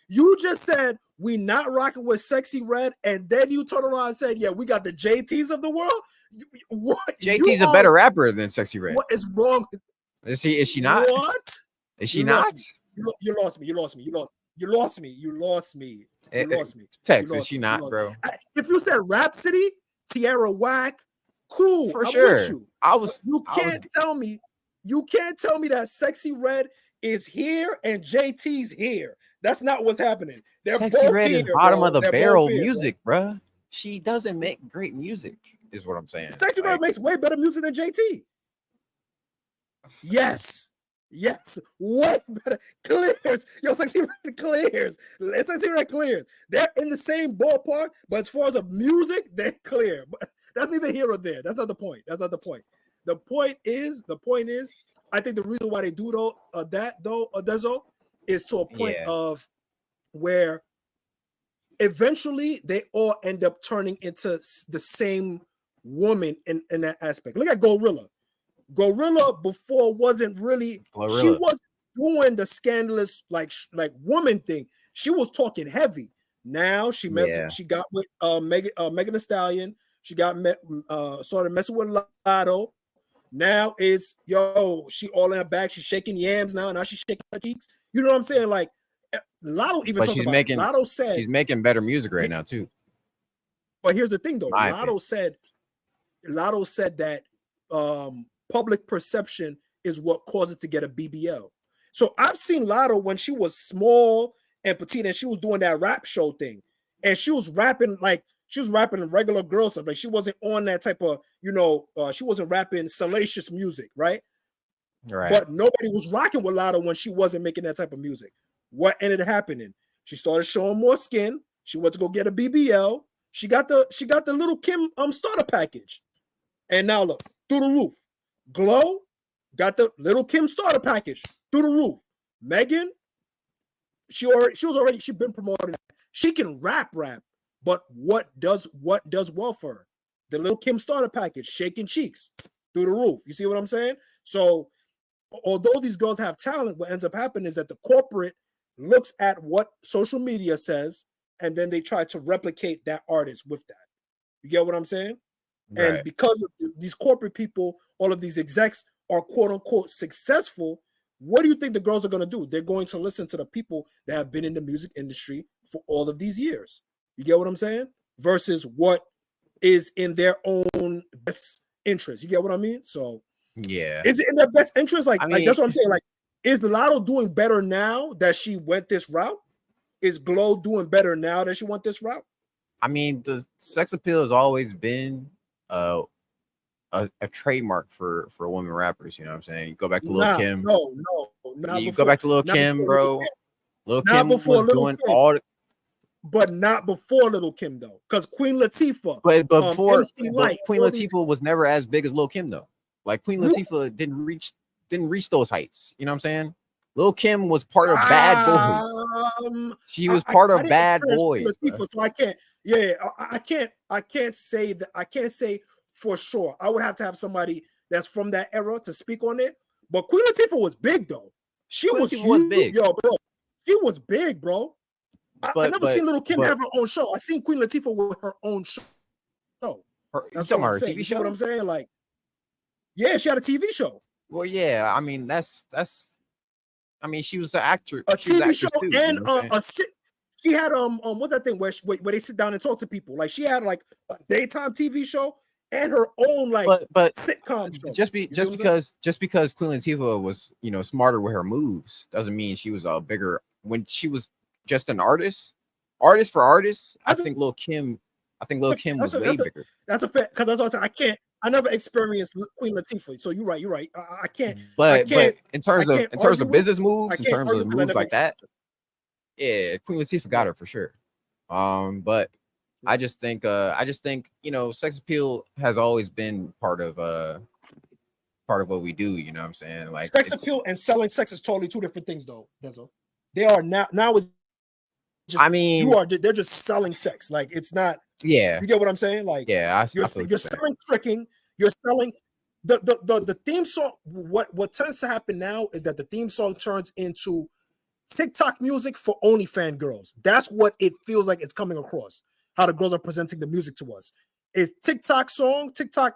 You just said we not rocking with Sexy Red, and then you turned around and said, "Yeah, we got the JTs of the world." What? JT's a better rapper than Sexy Red. What is wrong? Is she not? What? Is she not? You lost me. Text, is she not, bro? If you said Rhapsody, Tierra Whack, cool. For sure. You can't tell me that Sexy Red is here and JT's here. That's not what's happening. Sexy Red is bottom of the barrel music, bro. She doesn't make great music, is what I'm saying. Sexy Red makes way better music than JT. Yes, way better. Clears. Yo, Sexy Red clears. Sexy Red clears. They're in the same ballpark, but as far as of music, they're clear. But that's neither here or there. That's not the point. The point is, I think the reason why they do Dezo, is to a point of where eventually they all end up turning into the same woman in that aspect. Look at Gorilla. Gorilla before wasn't really. She was doing the scandalous like woman thing. She was talking heavy. Now she got with Megan Thee Stallion. She started messing with Lotto. Now is she all in her back. She's shaking yams now. Now she's shaking her cheeks. You know what I'm saying? Like Lotto even. But Lotto said she's making better music right now too. But here's the thing though. Lotto said that public perception is what caused it to get a BBL. So I've seen Lotto when she was small and Petite, and she was doing that rap show thing, and she was rapping like she was rapping regular girl stuff. Like she wasn't on that type of, she wasn't rapping salacious music, right? Right. But nobody was rocking with Lotto when she wasn't making that type of music. What ended up happening? She started showing more skin. She went to go get a BBL. She got the Little Kim starter package, and now look, through the roof. Glow got the Little Kim starter package through the roof. Megan, she's been promoted. She can rap, but what does well for her? The Little Kim starter package, shaking cheeks through the roof. You see what I'm saying? So, although these girls have talent, what ends up happening is that the corporate looks at what social media says, and then they try to replicate that artist with that. You get what I'm saying? Right. And because of these corporate people, all of these execs are quote unquote successful. What do you think the girls are going to do? They're going to listen to the people that have been in the music industry for all of these years. You get what I'm saying? Versus what is in their own best interest. You get what I mean? So yeah, is it in their best interest? Like that's what I'm saying. Like, is Lotto doing better now that she went this route? Is Glow doing better now that she went this route? I mean, the sex appeal has always been a trademark for women rappers. You know what I'm saying? You go back to Lil Kim. No, you go back to Lil Kim, bro. Lil Kim was doing all the. But not before Little Kim though, because Queen Latifah. But before Queen Latifah was never as big as Lil Kim though. Like Queen Latifah didn't reach those heights. You know what I'm saying? Lil Kim was part of Bad Boys. She was part of Bad Boys. Latifah, so I can't. Yeah, I can't say that. I can't say for sure. I would have to have somebody that's from that era to speak on it. But Queen Latifah was big though. She was big, yo, bro. She was big, bro. I never seen Little Kim have her own show. I seen Queen Latifah with her own show. That's what I'm saying. You see what I'm saying? Like, yeah, she had a TV show. Well, yeah, I mean that's. I mean, she was an actor. A TV show too, and she had what's that thing where they sit down and talk to people? Like she had like a daytime TV show and her own like sitcom show. Just because Queen Latifah was smarter with her moves doesn't mean she was a bigger. When she was just an artist for artists, I think Lil Kim was way bigger. That's a fact, because that's what I'm saying. I never experienced Queen Latifah, so you're right. I can't. But in terms of business moves, in terms of moves like that, yeah, Queen Latifah got her for sure. But I just think sex appeal has always been part of what we do. You know what I'm saying? Like sex appeal and selling sex is totally two different things, though. Denzel. They are now is. They're just selling sex. Like it's not. Yeah, you get what I'm saying? Like, yeah, you're selling tricking. You're selling the theme song. What tends to happen now is that the theme song turns into TikTok music for OnlyFans girls. That's what it feels like it's coming across. How the girls are presenting the music to us. It's TikTok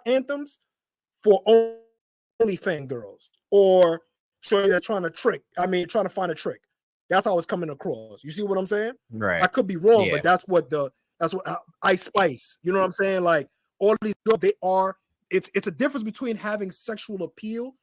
anthems for OnlyFans girls, or showing they're trying to find a trick. That's how it's coming across. You see what I'm saying? Right. I could be wrong, but that's what Ice Spice. You know what I'm saying? Like all these girls, they are. It's a difference between having sexual appeal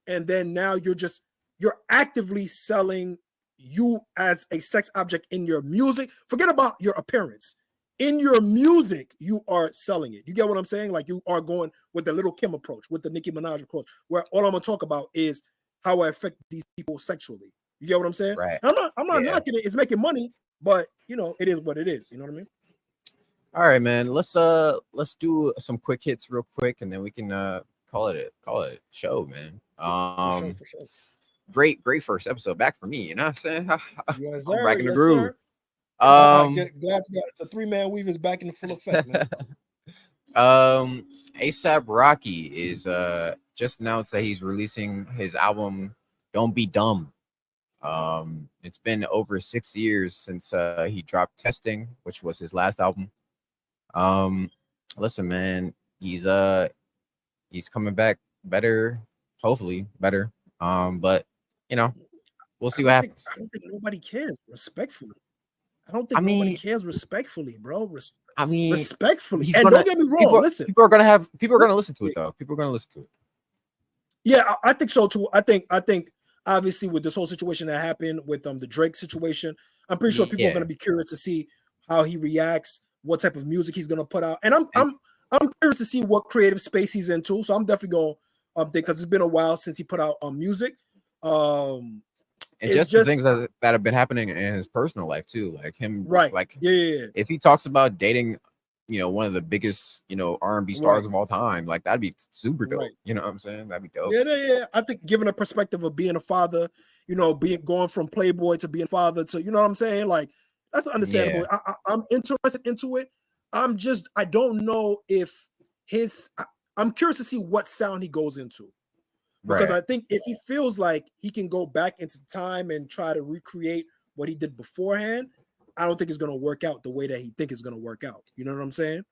and then now you're actively selling you as a sex object in your music. Forget about your appearance. In your music, you are selling it. You get what I'm saying? Like you are going with the Little Kim approach, with the Nicki Minaj approach, where all I'm gonna talk about is how I affect these people sexually. You get what I'm saying? Right. I'm not knocking it. It's making money, but it is what it is. You know what I mean? All right, man. Let's do some quick hits real quick, and then we can call it a show, man. For sure. Great first episode back for me. You know what I'm saying? Yes, I'm back in the groove. Glad the 3-man weave is back in full effect, man. ASAP Rocky is just announced that he's releasing his album Don't Be Dumb. It's been over 6 years since he dropped Testing, which was his last album. Listen, man, he's coming back better, hopefully better. But we'll see what happens. I don't think nobody cares respectfully. Nobody cares respectfully, bro. Respectfully. And don't get me wrong. Listen, people are gonna listen to it though. People are gonna listen to it. Yeah, I think so too. I think obviously with this whole situation that happened with the Drake situation, I'm pretty sure people are Yeah. going to be curious to see how he reacts, what type of music he's going to put out, and I'm curious to see what creative space he's into. So I'm definitely going think because it's been a while since he put out music. And It's just the things that have been happening in his personal life too, like him, right? like Yeah. if he talks about dating, you know, one of the biggest, you know, R&B stars of all time, like that'd be super dope. Right. You know what I'm saying? That'd be dope. Yeah. I think given a perspective of being a father, you know, going from playboy to being a father to, you know what I'm saying? Like that's understandable. Yeah. I'm interested into it. I don't know if I'm curious to see what sound he goes into. Because Right. I think if he feels like he can go back into time and try to recreate what he did beforehand, I don't think it's going to work out the way that he think it's going to work out. You know what I'm saying?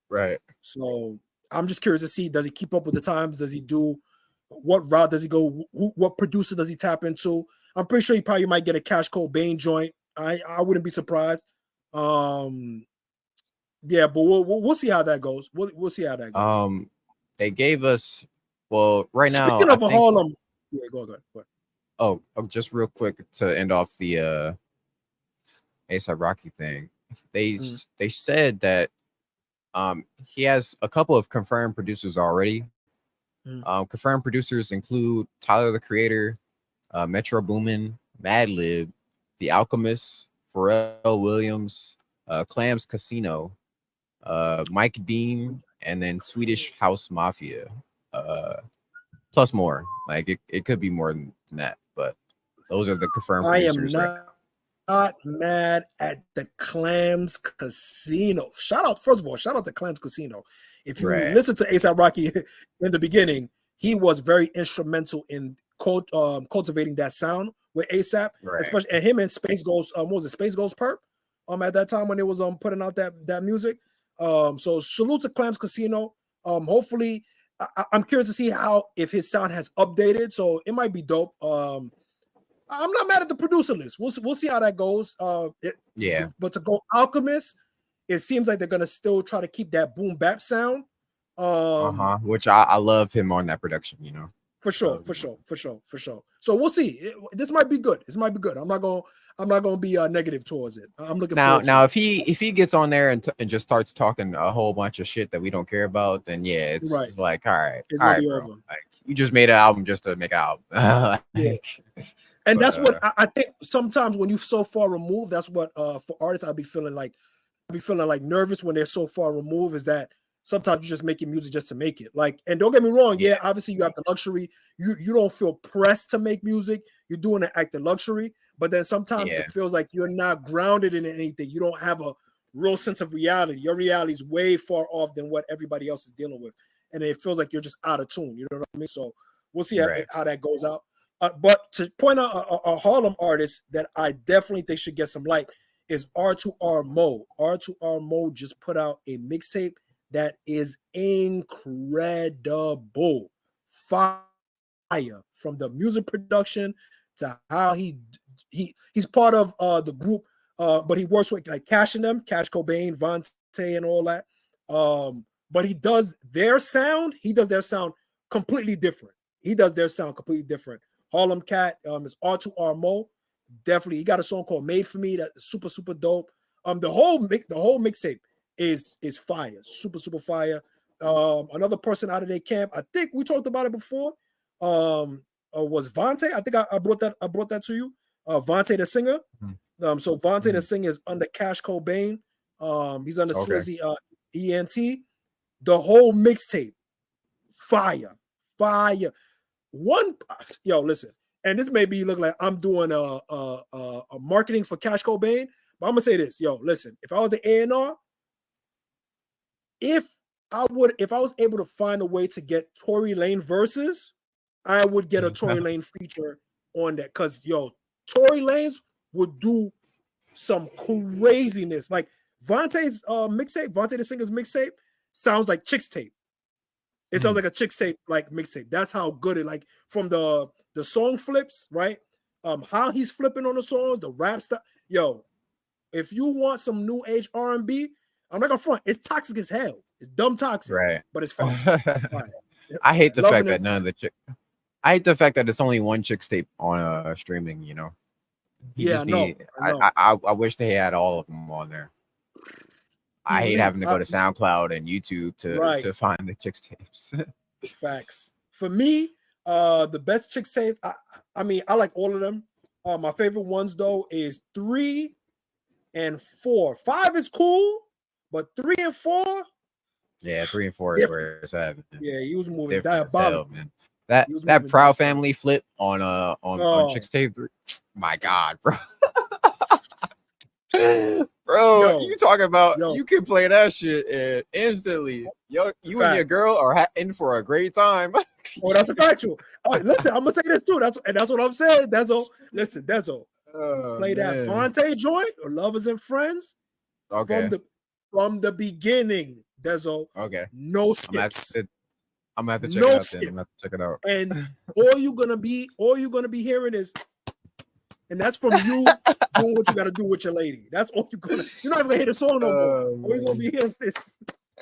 Right. So I'm just curious to see, does he keep up with the times? Does he do, what route does he go? What producer does he tap into? I'm pretty sure he probably might get a Cash Cobain joint. I wouldn't be surprised. Yeah, but we'll see how that goes. We'll see how that goes. They gave us, well, right now, Speaking of I think, Harlem, yeah, go ahead. oh, just real quick to end off the A$AP Rocky thing. They said that he has a couple of confirmed producers already. Confirmed producers include Tyler the Creator, Metro Boomin, Madlib, The Alchemist, Pharrell Williams, Clams Casino, Mike Dean, and then Swedish House Mafia. Plus more. Like it could be more than that, but those are the confirmed producers. I am not mad at the Clams Casino. First of all, shout out to Clams Casino. If you listen to A$AP Rocky in the beginning, he was very instrumental in cultivating that sound with A$AP, especially, and him and Space Ghost. What was it, Space Ghost Perp? At that time when it was putting out that music. So salute to Clams Casino. Hopefully, I'm curious to see if his sound has updated. So it might be dope. I'm not mad at the producer list. We'll see how that goes. But to go Alchemist, it seems like they're gonna still try to keep that boom bap sound. Which I love him on that production, you know. For sure. So we'll see. This might be good. I'm not gonna be negative towards it. I'm looking forward to now it. if he gets on there and just starts talking a whole bunch of shit that we don't care about, then yeah, it's like, all right, bro. Over. Like you just made an album just to make an album. And that's what I think. Sometimes when you're so far removed, that's what for artists I'd be feeling like nervous when they're so far removed. Is that sometimes you're just making music just to make it. Like, and don't get me wrong, obviously you have the luxury. You don't feel pressed to make music. You're doing it at the luxury, but then sometimes it feels like you're not grounded in anything. You don't have a real sense of reality. Your reality is way far off than what everybody else is dealing with, and it feels like you're just out of tune. You know what I mean? So we'll see how that goes out. But to point out a Harlem artist that I definitely think should get some light is R2R Mo. R2R Mo just put out a mixtape that is incredible. Fire, from the music production to how he's part of the group, but he works with like Cash and them, Cash Cobain, Vontae, and all that. But he does their sound completely different. Harlem Cat is R2R Mo. Definitely, he got a song called "Made for Me" that's super, super dope. The whole mixtape is fire, super, super fire. Another person out of their camp, I think we talked about it before, was Vontae. I think I brought that to you. Vontae the singer. So Vontae the singer is under Cash Cobain. He's under Slizzy ENT. The whole mixtape, fire. Listen, and this may be look like I'm doing a marketing for Cash Cobain, but I'm gonna say this, listen, if I was the A&R, if I was able to find a way to get Tory Lane verses, I would get a Tory Lane feature on that, because Tory Lanez would do some craziness. Like Vontae's mixtape, Vontae the Singer's mixtape sounds like Chicks Tape. It sounds like a Chicks Tape like mixtape. That's how good it, like, from the song flips, right? How he's flipping on the songs, the rap stuff. If you want some new age R&B, I'm not gonna front. It's toxic as hell. It's dumb toxic, right? But it's fun. I hate the fact that I hate the fact that it's only one Chicks Tape on streaming. He Yeah, just need. I know. I wish they had all of them on there. I hate having to go to SoundCloud and YouTube to find the chicks tapes. Facts. For me, the best chicks tape. I mean, I like all of them. My favorite ones though is 3 and 4. 5 is cool, but 3 and 4. Yeah, 3 and 4 is where it's at. Man. Yeah, he was moving Different diabolical, man. That Proud Family flip on Chicks Tape 3. My God, bro. Bro, you talking about you can play that shit and instantly you and your girl are in for a great time. Oh, that's a factual. Listen, I'm gonna say this too. That's what I'm saying. Dezo, listen, Dezo, play that Vontae joint or Lovers and Friends. Okay. From the beginning, Dezo. Okay. No skips. I'm gonna have to check it out. Then. I'm gonna have to check it out. And all you're gonna be hearing is, and that's from you doing what you gotta do with your lady. That's all you're not even gonna hear the song no more. All you're gonna be hearing is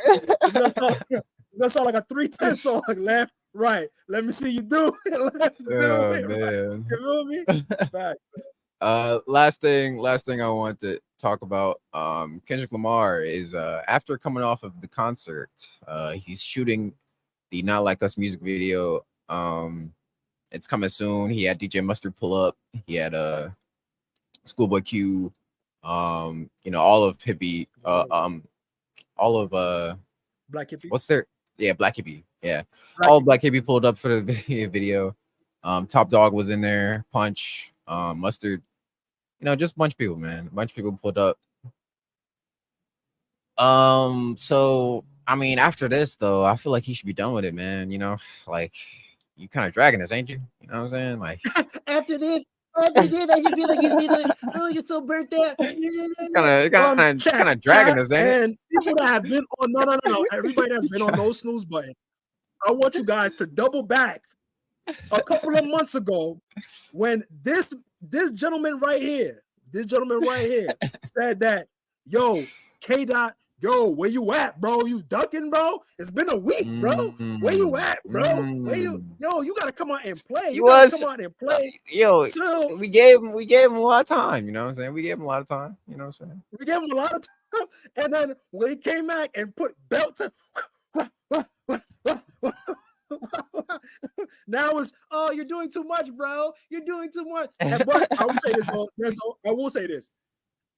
it's gonna sound like a 3-10 song. Left, right. Let me see you do it. Man. Right. You feel me? Back. Last thing I want to talk about. Kendrick Lamar is after coming off of the concert, he's shooting the Not Like Us music video. It's coming soon. He had DJ Mustard pull up. He had Schoolboy Q. All of Hippie. All of Black Hippie. What's their Black Hippie. Yeah. Black Hippie pulled up for the video. Top Dog was in there. Punch. Mustard. Just a bunch of people, man. A bunch of people pulled up. So I mean, after this though, I feel like he should be done with it, man. Like you kind of dragging us, ain't you? You know what I'm saying? Like after this, I just feel like he's been like, oh, you're so burnt out. Kind of dragging us, ain't it? And people that have been on no. Everybody that's been on no snooze button. I want you guys to double back a couple of months ago when this gentleman right here said that, yo, K-Dot, yo, where you at, bro? You ducking, bro? It's been a week, bro. Where you at, bro? You gotta come out and play. You gotta come out and play. Yo, so, we gave him a lot of time, you know what I'm saying? We gave him a lot of time, you know what I'm saying? We gave him a lot of time. And then when he came back and put belts in, now it's, oh, you're doing too much, bro. You're doing too much. But I will say this, though. I will say this.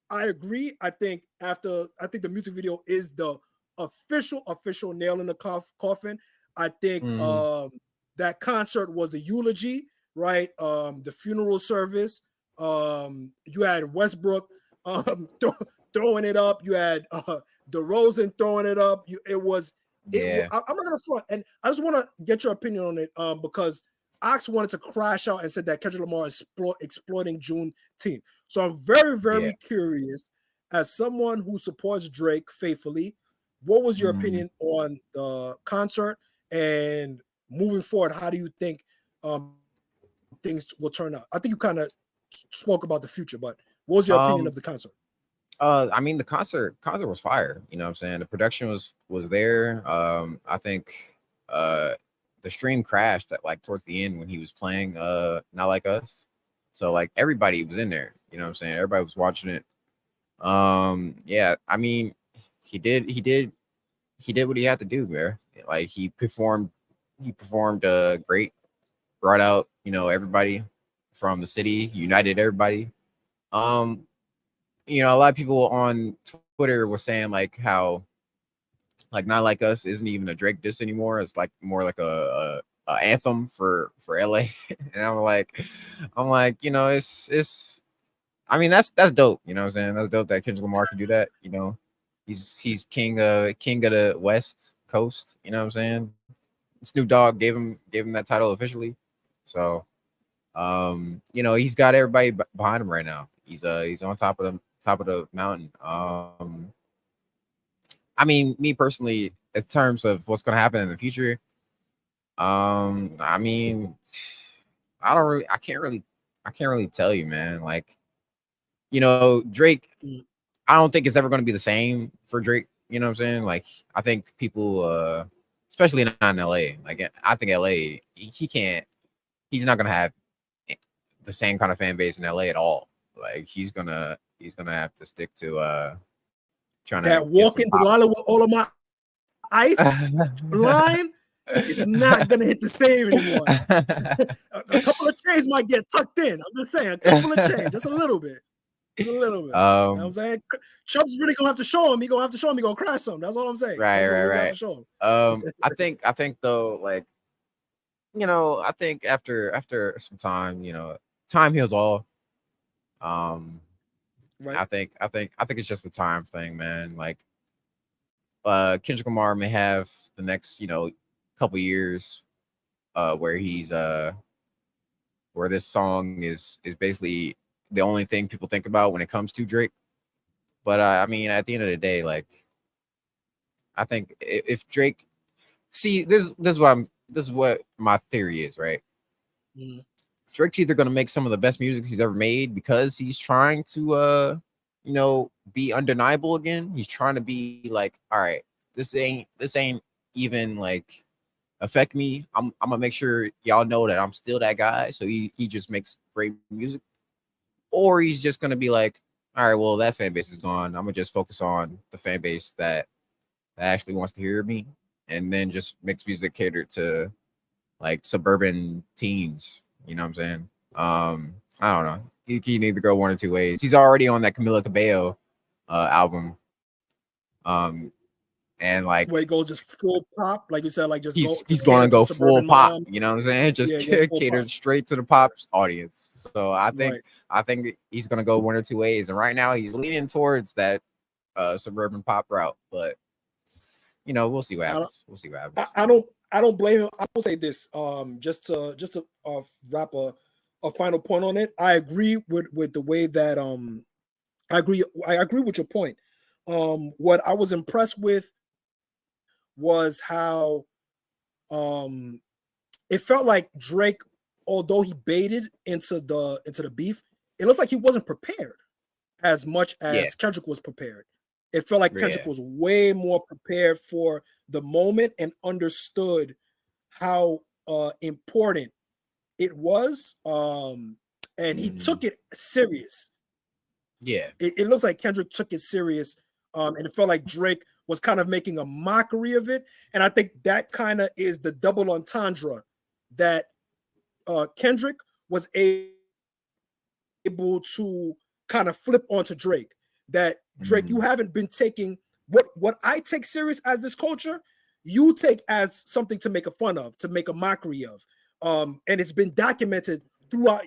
I agree. I think the music video is the official nail in the coffin. I think that concert was the eulogy, right? The funeral service. You had Westbrook throwing it up. You had DeRozan throwing it up. I'm not gonna front, and I just want to get your opinion on it, because Ox wanted to crash out and said that Kendrick Lamar is exploiting Juneteenth. So I'm very, very curious, as someone who supports Drake faithfully, what was your opinion on the concert, and moving forward, how do you think things will turn out? I think you kind of spoke about the future, but what was your opinion of the concert? I mean, the concert was fire. You know what I'm saying? The production was there. I think the stream crashed at like towards the end when he was playing Not Like Us. So like everybody was in there. You know what I'm saying? Everybody was watching it. Yeah, I mean, he did what he had to do, man. Like he performed great, brought out, everybody from the city, united everybody. A lot of people on Twitter were saying like how like Not Like Us isn't even a Drake diss anymore. It's like more like a anthem for LA. And I'm like, it's I mean, that's dope. You know what I'm saying? That's dope that Kendrick Lamar can do that. He's king of the West Coast. You know what I'm saying? Snoop Dogg gave him that title officially. So, he's got everybody behind him right now. He's on top of the mountain. I mean, me personally, in terms of what's going to happen in the future, I mean, I can't really tell you, man. Like, Drake, I don't think it's ever going to be the same for Drake. You know what I'm saying? Like, I think people, especially not in LA, like, I think LA, he's not going to have the same kind of fan base in LA at all. Like he's gonna have to stick to trying That to get some walking Delilah with all of my ice line is not gonna hit the same anymore. A couple of chains might get tucked in. I'm just saying, a couple of chains, just a little bit. Just a little bit. You know what I'm saying? Chubb's really gonna have to show him. He gonna have to show him. He gonna crash something. That's all I'm saying. Right. Have to show him. I think though, like, you know, I think after some time, you know, time heals all. Right. I think it's just a time thing, man. Like, Kendrick Lamar may have the next, you know, couple years, where he's where this song is basically the only thing people think about when it comes to Drake. But I mean, at the end of the day, like, I think if Drake, see, this is what my theory is, right? Mm-hmm. Drake's either gonna make some of the best music he's ever made because he's trying to you know, be undeniable again. He's trying to be like, all right, this ain't even like affect me. I'm gonna make sure y'all know that I'm still that guy. So he just makes great music. Or he's just gonna be like, all right, well, that fan base is gone. I'm gonna just focus on the fan base that actually wants to hear me, and then just makes music catered to like suburban teens. You know what I'm saying? I don't know. He can either go one or two ways. He's already on that Camila Cabello album. And like, where he goes just full pop, like you said, like just he's going to go full pop. You know what I'm saying? Just catered straight to the pop audience. So I think he's going to go one or two ways. And right now he's leaning towards that suburban pop route. But you know, we'll see what happens. I don't blame him. I will say this, just to wrap a final point on it. I agree with the way that I agree with your point. What I was impressed with was how it felt like Drake, although he baited into the beef, it looked like he wasn't prepared as much as Kendrick was prepared. It felt like Kendrick was way more prepared for the moment and understood how important it was. And he took it serious. Yeah. It looks like Kendrick took it serious. And it felt like Drake was kind of making a mockery of it. And I think that kind of is the double entendre that Kendrick was able to kind of flip onto Drake. That Drake, you haven't been taking what I take serious as this culture, you take as something to make a fun of, to make a mockery of. And it's been documented throughout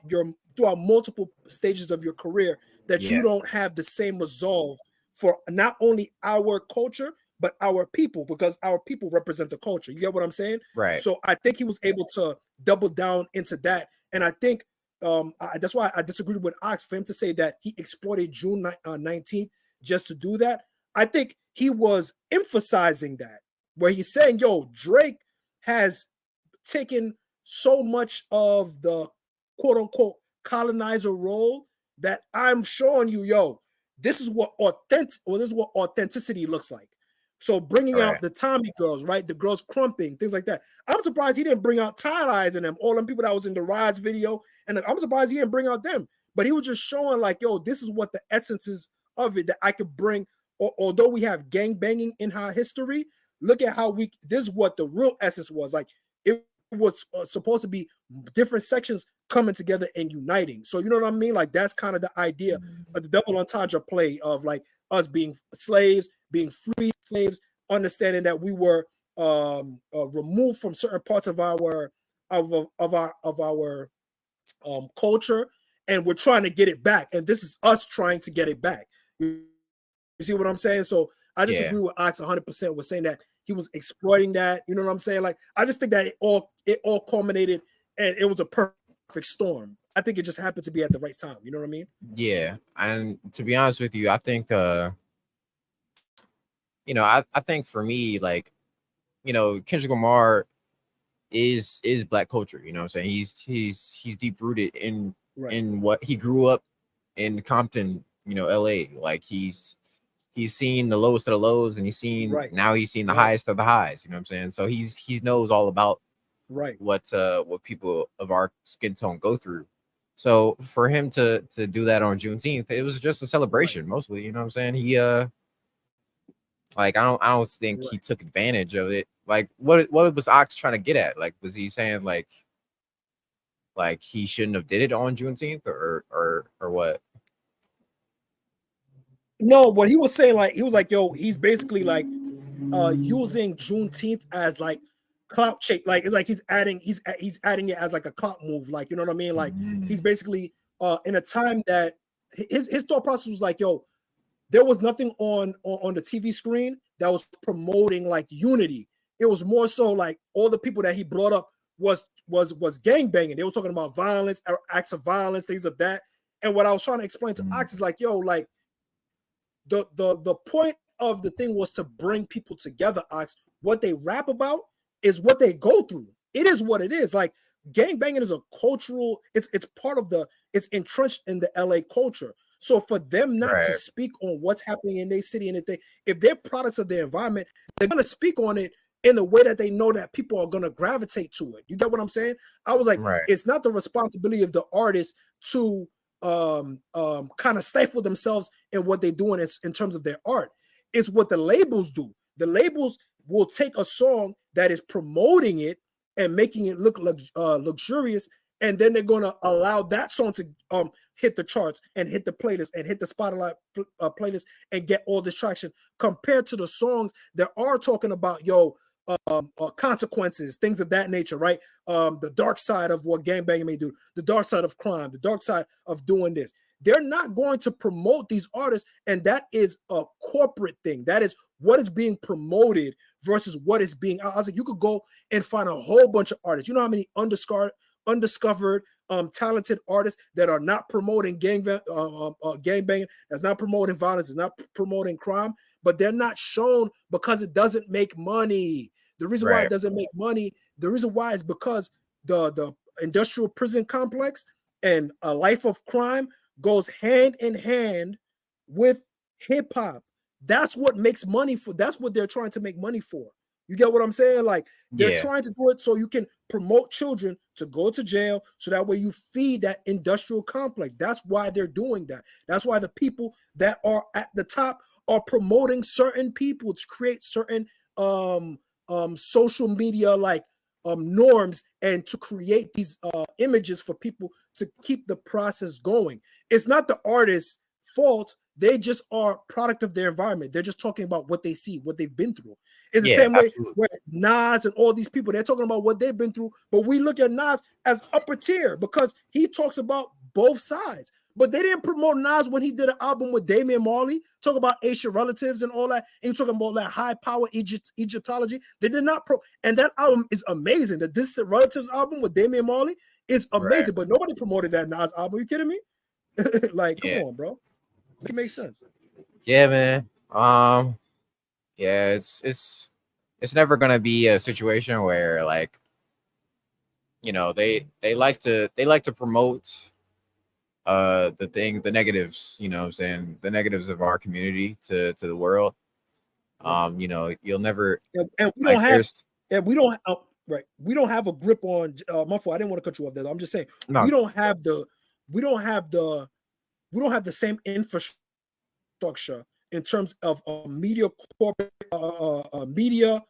multiple stages of your career that you don't have the same resolve for not only our culture, but our people, because our people represent the culture. You get what I'm saying? Right. So I think he was able to double down into that. And I think that's why I disagreed with Ox for him to say that he exploited June 19th just to do that. I think he was emphasizing that, where he's saying, yo, Drake has taken so much of the quote unquote colonizer role that I'm showing you, yo, this is what authenticity looks like. So bringing out the Tommy girls, right? The girls crumping, things like that. I'm surprised he didn't bring out tie-dyes in them, all them people that was in the Rides video. And I'm surprised he didn't bring out them. But he was just showing like, yo, this is what the essence is of it that I could bring. Although we have gang banging in our history, look at how this is what the real essence was. Like, it was supposed to be different sections coming together and uniting. So you know what I mean? Like, that's kind of the idea of the double entendre play of like us being slaves, being free slaves, understanding that we were removed from certain parts of our culture, and we're trying to get it back. And this is us trying to get it back. You see what I'm saying? So I just agree with Ox 100% with saying that he was exploiting that. You know what I'm saying? Like, I just think that it all culminated and it was a perfect storm. I think it just happened to be at the right time. You know what I mean? Yeah. And to be honest with you, I think you know, I think for me, like, you know, Kendrick Lamar is Black culture. You know what I'm saying? He's deep rooted in what he grew up in Compton, you know, LA. Like he's seen the lowest of the lows, and he's seen now he's seen the highest of the highs. You know what I'm saying? So he knows all about what people of our skin tone go through. So for him to do that on Juneteenth, it was just a celebration, mostly. You know what I'm saying? He like I don't think he took advantage of it. Like what was Ox trying to get at? Like was he saying like he shouldn't have did it on Juneteenth or what? No, what he was saying, like he was like, yo, he's basically like using Juneteenth as like clout check, like it's like he's adding it as like a clout move, like you know what I mean? Like he's basically in a time that his thought process was like, yo, there was nothing on the TV screen that was promoting like unity. It was more so like all the people that he brought up was gang banging. They were talking about violence, acts of violence, things of that. And what I was trying to explain to Ox is like, yo, like the point of the thing was to bring people together, Ox. What they rap about is what they go through. It is what it is. Like gang banging is a cultural, it's part of it's entrenched in the LA culture. So for them not to speak on what's happening in their city and if they're products of their environment, they're gonna speak on it in the way that they know that people are gonna gravitate to it. You get what I'm saying? I was like, it's not the responsibility of the artist to kind of stifle themselves in what they're doing in terms of their art. It's what the labels do. The labels will take a song that is promoting it and making it look luxurious, and then they're going to allow that song to hit the charts and hit the playlist and hit the Spotify playlist and get all this traction compared to the songs that are talking about consequences, things of that nature, right? The dark side of what gangbanging may do, the dark side of crime, the dark side of doing this. They're not going to promote these artists, and that is a corporate thing. That is what is being promoted versus what is being. I was like, you could go and find a whole bunch of artists. You know how many undiscovered, talented artists that are not promoting gangbanging, that's not promoting violence, that's not promoting crime, but they're not shown because it doesn't make money. The reason why it doesn't make money, the reason why is because the industrial prison complex and a life of crime goes hand in hand with hip hop. That's what makes money for. That's what they're trying to make money for. You get what I'm saying? Like they're trying to do it so you can promote children to go to jail, so that way you feed that industrial complex. That's why they're doing that. That's why the people that are at the top are promoting certain people to create certain social media like norms and to create these images for people to keep the process going. It's not the artist's fault. They just are product of their environment. They're just talking about what they see, what they've been through. It's the same way where Nas and all these people, they're talking about what they've been through, but we look at Nas as upper tier because he talks about both sides. But they didn't promote Nas when he did an album with Damian Marley, talk about Asian relatives and all that. And you're talking about that high power Egyptology. They did not and that album is amazing. The Distant Relatives album with Damian Marley is amazing, but nobody promoted that Nas album. Are you kidding me? Like, come on, bro. Make it make sense. Yeah, man. Yeah, it's never gonna be a situation where like, you know, they like to promote the negatives, you know what I'm saying, the negatives of our community to the world. You know, you'll never and we don't have we don't have a grip on my fault. I didn't want to cut you off there. I'm just saying we don't have the same infrastructure in terms of media corporate media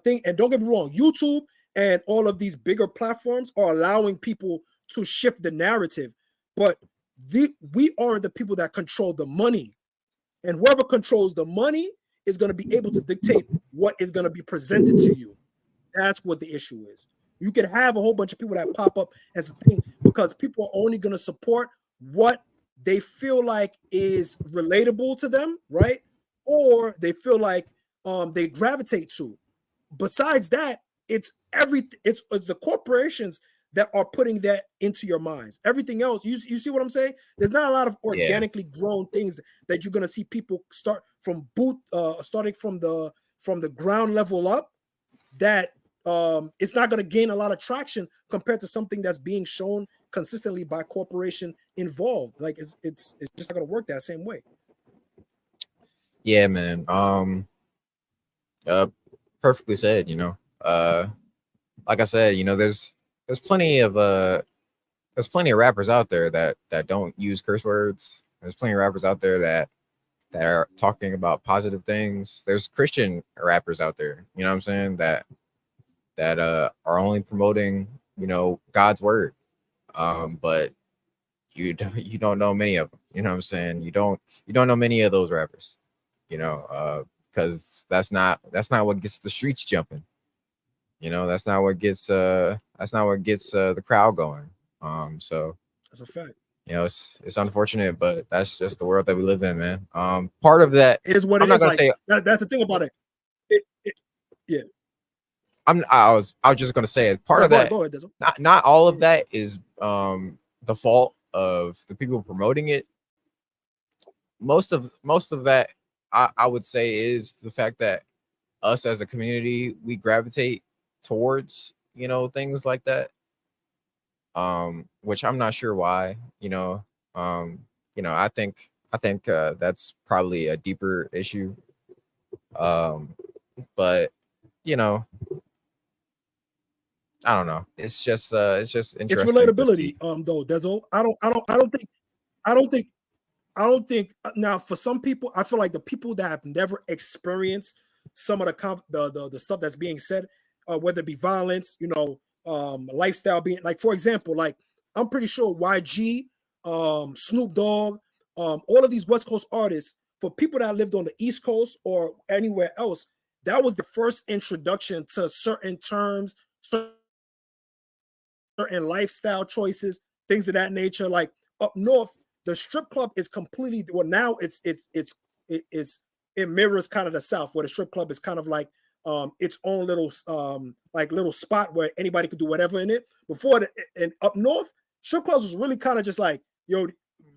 thing. And don't get me wrong, YouTube and all of these bigger platforms are allowing people to shift the narrative, but we are the people that control the money, and whoever controls the money is going to be able to dictate what is going to be presented to you. That's what the issue is. You can have a whole bunch of people that pop up as a thing because people are only going to support what they feel like is relatable to them, right? Or they feel like they gravitate to. Besides that, it's everything. It's the corporations that are putting that into your minds. Everything else, you see what I'm saying? There's not a lot of organically grown things that you're gonna see people start from starting from the ground level up. That it's not gonna gain a lot of traction compared to something that's being shown consistently by corporation involved. Like it's just not gonna work that same way. Yeah, man. Perfectly said. You know, like I said, you know, there's plenty of there's plenty of rappers out there that don't use curse words. There's plenty of rappers out there that are talking about positive things. There's Christian rappers out there, you know what I'm saying, that are only promoting, God's word. But you don't know many of them, you know what I'm saying? You don't know many of those rappers, because that's not what gets the streets jumping. That's not what gets the crowd going. So That's a fact. it's unfortunate, but that's just the world that we live in, man. Part of that is what I'm it not is. gonna Like, say that's the thing about it. Yeah. I was just gonna say part of that. Go ahead, Dizzle. Not all of that is the fault of the people promoting it. Most of that, I would say, is the fact that us as a community, we gravitate towards things like that. Which I'm not sure why. I think that's probably a deeper issue. But I don't know. It's just interesting. It's relatability, though, Dezo. I don't think now for some people, I feel like the people that have never experienced some of the stuff that's being said, whether it be violence, lifestyle being like, for example, like I'm pretty sure YG, Snoop Dogg, all of these West Coast artists, for people that lived on the East Coast or anywhere else, that was the first introduction to certain terms, certain lifestyle choices, things of that nature. Like up north, the strip club is completely, well, now it mirrors kind of the South, where the strip club is kind of like its own little little spot where anybody could do whatever in it. Before and up north, strip clubs was really kind of just like,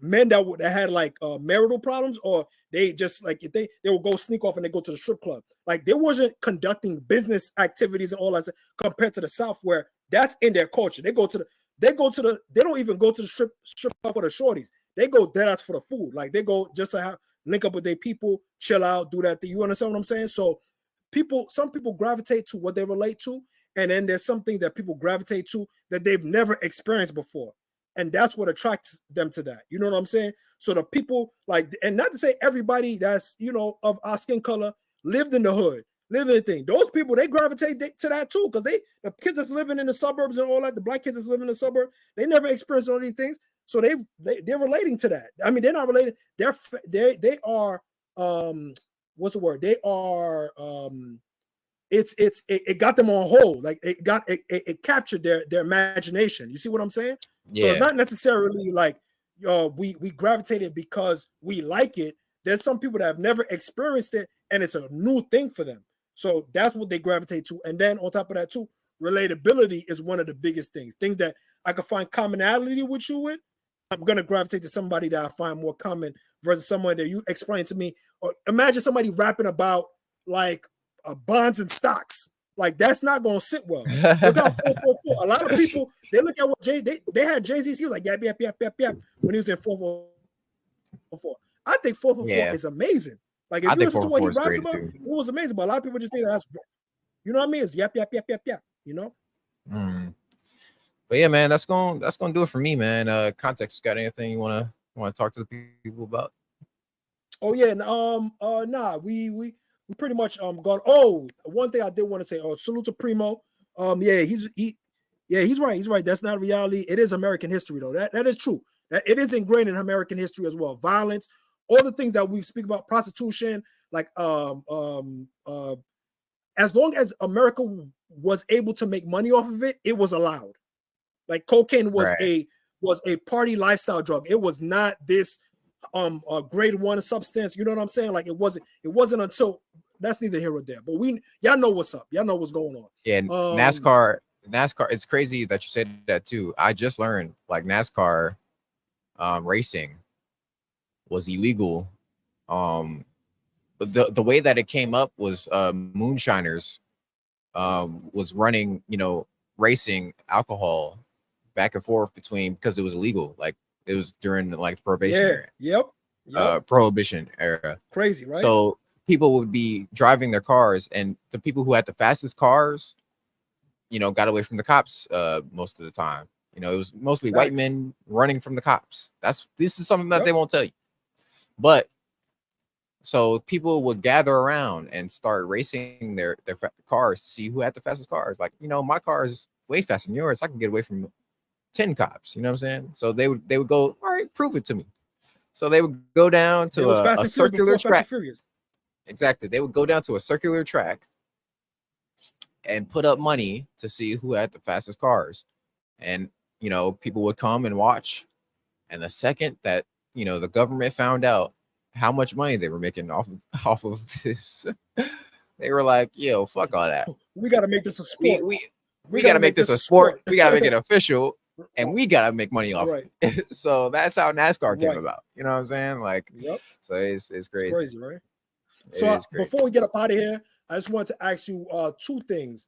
men that had like marital problems, or they just like they will go sneak off and they go to the strip club. Like they wasn't conducting business activities and all that compared to the South, where that's in their culture. They don't even go to the strip club for the shorties. They go dead ass for the food. Like they go just to link up with their people, chill out, do that thing. You understand what I'm saying? So some people gravitate to what they relate to, and then there's some things that people gravitate to that they've never experienced before. And that's what attracts them to that. You know what I'm saying? So the people like, and not to say everybody that's, of our skin color lived in the hood, lived in the thing. Those people, they gravitate to that too, because the kids that's living in the suburbs and all that, the black kids that's living in the suburb, they never experienced all these things. So they're relating to that. I mean, they're not related. They are what's the word? They are it got them on hold. Like it captured their imagination. You see what I'm saying? Yeah. So it's not necessarily like we gravitated because we like it. There's some people that have never experienced it, and it's a new thing for them. So that's what they gravitate to. And then on top of that too, relatability is one of the biggest things. Things that I can find commonality with you with, I'm gonna gravitate to somebody that I find more common versus someone that you explain to me. Or imagine somebody rapping about like bonds and stocks. Like that's not gonna sit well. Look how 444. A lot of people they look at what they had Jay-Z. He was like yap when he was in 444. I think 444 is amazing. Like if you listen to what he raps about, it was amazing. But a lot of people just think that's, you know what I mean? It's yap. You know. But yeah, man, that's gonna do it for me, man. Context, got anything you wanna talk to the people about? Oh yeah, nah, we pretty much gone. Oh, one thing I did want to say. Oh, salute to Primo. He's right. That's not reality. It is American history, though. That is true. That it is ingrained in American history as well. Violence, all the things that we speak about, prostitution, like as long as America was able to make money off of it, it was allowed. Like cocaine was a party lifestyle drug. It was not this grade 1 substance. You know what I'm saying? Like it wasn't until, that's neither here or there. But y'all know what's up. Y'all know what's going on. Yeah, NASCAR. It's crazy that you said that too. I just learned like NASCAR racing was illegal. But the way that it came up was moonshiners was running, racing alcohol back and forth between, because it was illegal. Like it was during like the prohibition era. Prohibition era. Crazy, right? So people would be driving their cars, and the people who had the fastest cars, got away from the cops most of the time. You know, it was mostly white Facts. men running from the cops. This is something that Yep. they won't tell you. But so people would gather around and start racing their cars to see who had the fastest cars. Like, you know, my car is way faster than yours. I can get away from 10 cops. You know what I'm saying? So they would go, all right, prove it to me. So they would go down It to was a Fast and Furious circular before Fast and track. Furious. Exactly. They would go down to a circular track and put up money to see who had the fastest cars. And, you know, people would come and watch. And the second that, you know, the government found out how much money they were making off of this, they were like, yo, fuck all that. We got to make this a sport. We got to make this a sport. We got to make it official. And we got to make money off it. So that's how NASCAR came about. You know what I'm saying? Like, so it's crazy. It's crazy, right? So before we get up out of here, I just want to ask you two things.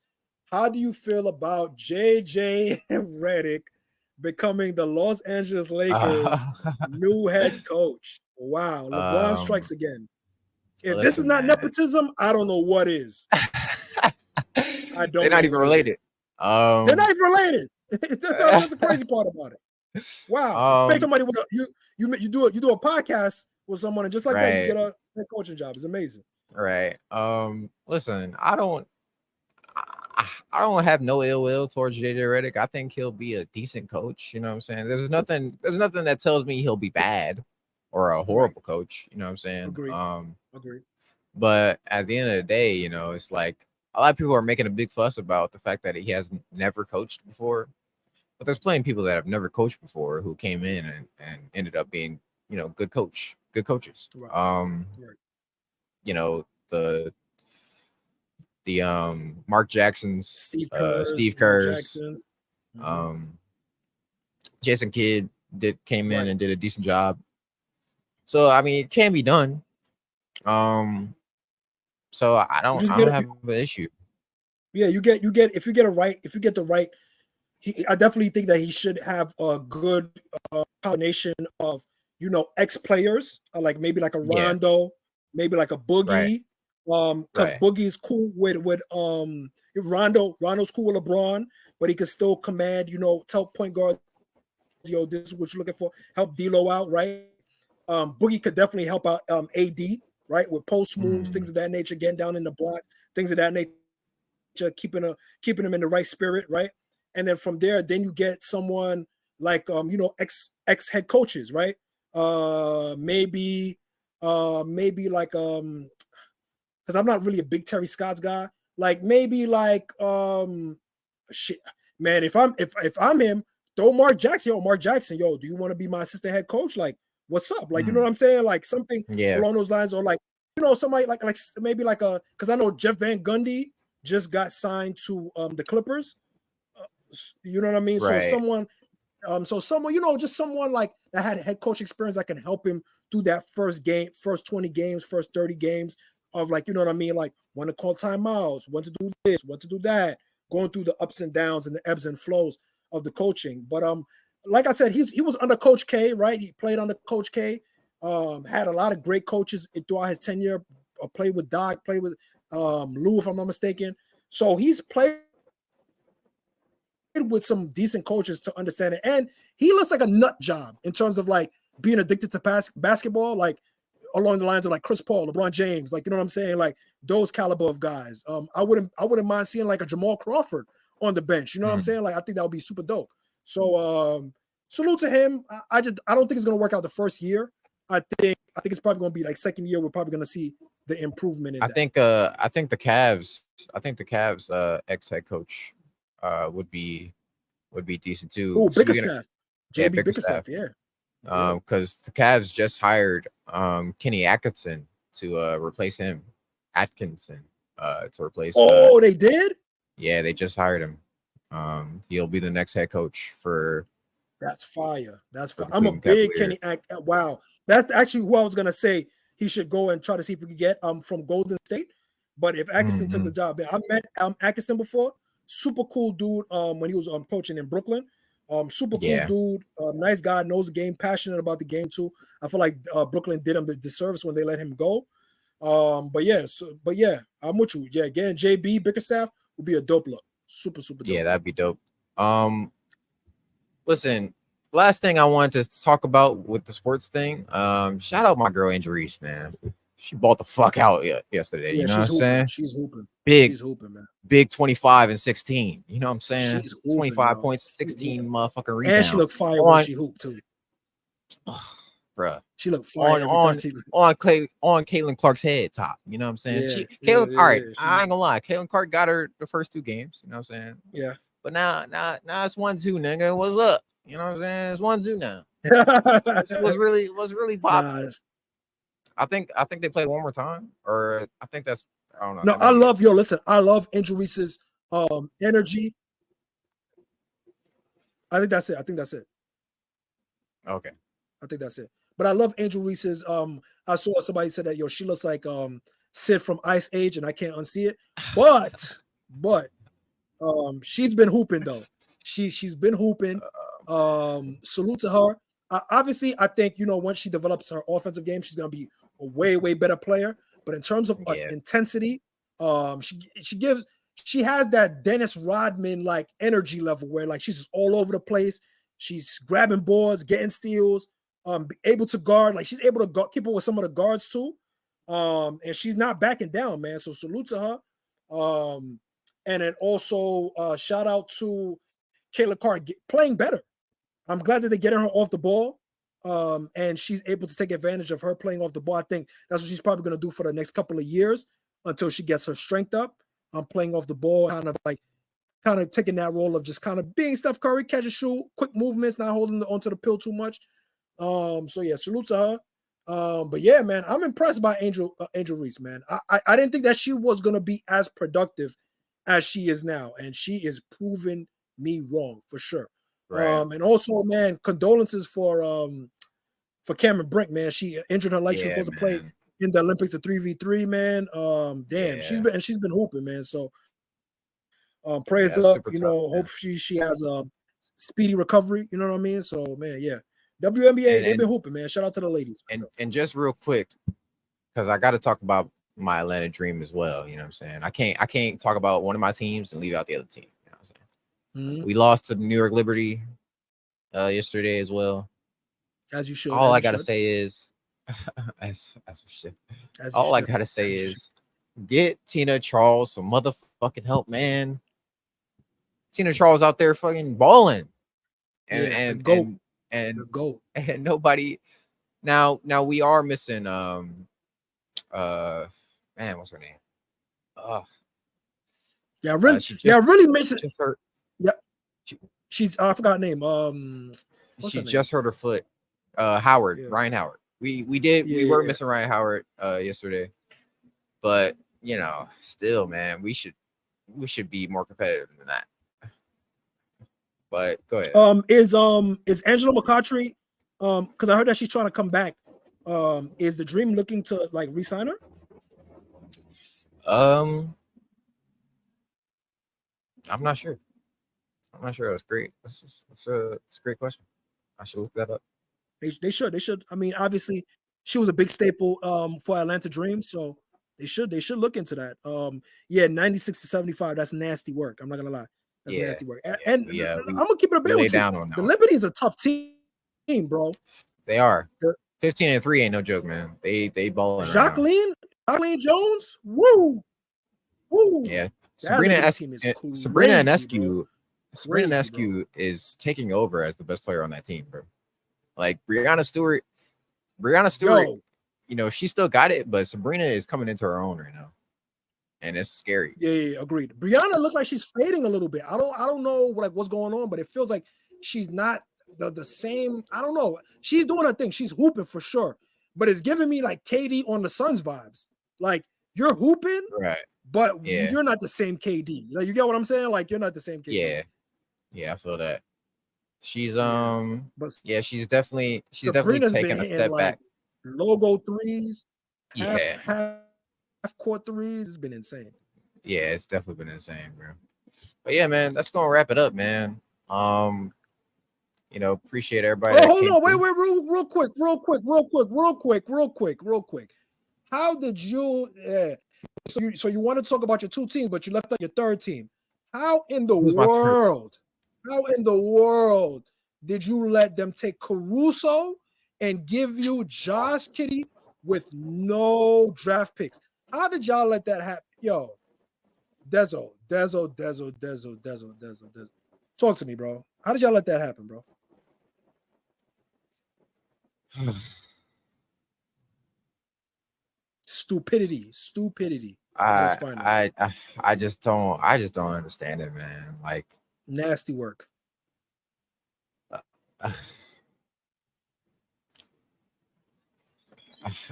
How do you feel about JJ Redick becoming the Los Angeles Lakers new head coach? Wow, LeBron strikes again. If this is not nepotism, I don't know what is. I don't. They're not even related. They're not even related. That's the crazy part about it. Wow, make somebody with you do a podcast with someone, and just like that, you get a head coaching job. It's amazing. Right. Listen, I don't have no ill will towards JJ Redick. I think he'll be a decent coach. You know what I'm saying? There's nothing that tells me he'll be bad or a horrible coach. You know what I'm saying? Agreed. But at the end of the day, you know, it's like a lot of people are making a big fuss about the fact that he has never coached before. But there's plenty of people that have never coached before who came in and ended up being, you know, good coaches. Right. You know, the Mark Jackson's, Steve Kerr's, Jason Kidd came in and did a decent job. So I mean, it can be done. So I don't have an issue. Yeah, you get if you get the right. I definitely think that he should have a good combination of, you know, ex players, like maybe like a Rondo, maybe like a Boogie, because Boogie's cool with Rondo's cool with LeBron, but he can still command, you know, tell point guard, yo, this is what you're looking for, help D'Lo out, right? Boogie could definitely help out AD, right, with post moves, things of that nature, getting down in the block, things of that nature, keeping him in the right spirit, right? And then from there, then you get someone like you know, ex head coaches, right? Maybe like because I'm not really a big Terry Stotts guy. Like maybe like shit, man. If I'm him, throw Mark Jackson. Yo, Mark Jackson. Yo, do you want to be my assistant head coach? Like, what's up? Like, you know what I'm saying? Like something along those lines, or like, you know, somebody like maybe like because I know Jeff Van Gundy just got signed to the Clippers. You know what I mean? Right. So someone, you know, just someone like that had head coach experience that can help him through that first 20 games, first 30 games of, like, you know what I mean? Like when to call timeouts, when to do this, what to do that, going through the ups and downs and the ebbs and flows of the coaching. But like I said, he was under Coach K, right? He played under Coach K, had a lot of great coaches throughout his tenure, played with Doc, played with Lou, if I'm not mistaken. So he's played with some decent coaches to understand it, and he looks like a nut job in terms of like being addicted to basketball, like along the lines of like Chris Paul, LeBron James, like, you know what I'm saying, like those caliber of guys. I wouldn't mind seeing like a Jamal Crawford on the bench. You know what I'm saying? Like I think that would be super dope. So salute to him. I don't think it's gonna work out the first year. I think it's probably gonna be like second year. We're probably gonna see the improvement in I think the Cavs ex head coach would be decent too. Oh, Bickerstaff. JB Bickerstaff, yeah. Because the Cavs just hired Kenny Atkinson to replace him. To replace. Oh, they did? Yeah, they just hired him. He'll be the next head coach for. That's fire. That's fire. I'm a big Kenny. Wow, that's actually who I was gonna say he should go and try to see if we could get from Golden State. But if Atkinson took the job, I met Atkinson before. Super cool dude. When he was coaching in Brooklyn, super cool dude. Nice guy, knows the game, passionate about the game too. I feel like Brooklyn did him the disservice when they let him go. But yeah, I'm with you. Yeah, again, JB Bickerstaff would be a dope look. Super dope. Yeah, that'd be dope. listen. Last thing I wanted to talk about with the sports thing. Shout out my girl Angel Reese, man. She bought the fuck out yesterday. Yeah, You know what I'm she's hooping. saying? She's hooping. Big, She's hooping, man. big 25 and 16. You know what I'm saying? She's hooping, 25 bro. points, 16 motherfucking rebounds. And she looked fire when she hooped too. Bruh. She looked fire every time she on Caitlin Clark's head top. You know what I'm saying? Yeah, All right, yeah. I ain't gonna lie. Caitlin Clark got her the first 2 games. You know what I'm saying? Yeah. But now it's 1-2, nigga. What's up? You know what I'm saying? It's 1-2 now. was really popping. Nah, I think they played one more time, or I think that's I don't know. No, I love listen, I love Angel Reese's energy. I think that's it. Okay. I think that's it. But I love Angel Reese's. I saw somebody said that she looks like Sid from Ice Age, and I can't unsee it. But she's been hooping though. She's been hooping. Salute to her. Obviously, I think once she develops her offensive game, she's gonna be a way better player. But in terms of intensity, she has that Dennis Rodman like energy level where like she's all over the place. She's grabbing boards, getting steals, able to guard. Like she's able to keep up with some of the guards too. And she's not backing down, man. So salute to her. And then also shout out to Kayla Carr playing better. I'm glad that they're getting her off the ball. And she's able to take advantage of her playing off the ball. I think that's what she's probably going to do for the next couple of years until she gets her strength up. Playing off the ball, kind of taking that role of just kind of being Steph Curry, catch and shoot, quick movements, not holding onto the pill too much. So yeah, salute to her. But yeah, man, I'm impressed by Angel Reese, man. I didn't think that she was going to be as productive as she is now, and she is proving me wrong for sure. Right. And also, man, condolences for Cameron Brink, man. She injured her leg. She was supposed to play in the Olympics, the 3v3, man. Damn, she's been hooping, man. So praise up, hope she has a speedy recovery, you know what I mean? So man, yeah. WNBA, they've been hooping, man. Shout out to the ladies. And just real quick, because I got to talk about my Atlanta Dream as well. You know what I'm saying? I can't talk about one of my teams and leave out the other team. You know what I'm saying? Mm-hmm. We lost to the New York Liberty yesterday as well. As you should. All I gotta say is, all I gotta say is, get Tina Charles some motherfucking help, man. Tina Charles out there fucking balling, and nobody. Now we are missing man, what's her name? Really missing. Yeah, she's I forgot her name. She just hurt her foot. Ryan Howard. We were missing Ryan Howard yesterday, but still, man, we should be more competitive than that. But go ahead. Is Angela McCoughtry? Because I heard that she's trying to come back. Is the Dream looking to like re-sign her? I'm not sure. That's great. It's a great question. I should look that up. They should. I mean, obviously, she was a big staple for Atlanta Dream, so they should look into that. 96-75. That's nasty work. I'm not gonna lie. That's nasty work. And I'm gonna keep it a bit with you. The Liberty is a tough team, bro. They are. 15-3 ain't no joke, man. They balling. Jacqueline Jones. Woo. Yeah. Sabrina Enescu is taking over as the best player on that team, bro. Like Brianna Stewart, she still got it, but Sabrina is coming into her own right now, and it's scary. Yeah, agreed. Brianna looked like she's fading a little bit. I don't know what's going on, but it feels like she's not the same. I don't know. She's doing her thing. She's hooping for sure, but it's giving me like KD on the Suns vibes. Like you're hooping, right? But you're not the same KD. Like you get what I'm saying? Like you're not the same KD. Yeah, I feel that. She's she's definitely taking a step back. Logo threes, half court threes. It's been insane. Yeah, it's definitely been insane, bro. But yeah, man, that's gonna wrap it up, man. Appreciate everybody. Oh, hold on, wait, real quick. How did you? So you want to talk about your two teams, but you left out your third team. How in the world did you let them take Caruso and give you Josh Giddey with no draft picks? How did y'all let that happen? Yo, Dezo. Talk to me, bro. How did y'all let that happen, bro? Stupidity. I just don't understand it, man. Like, nasty work.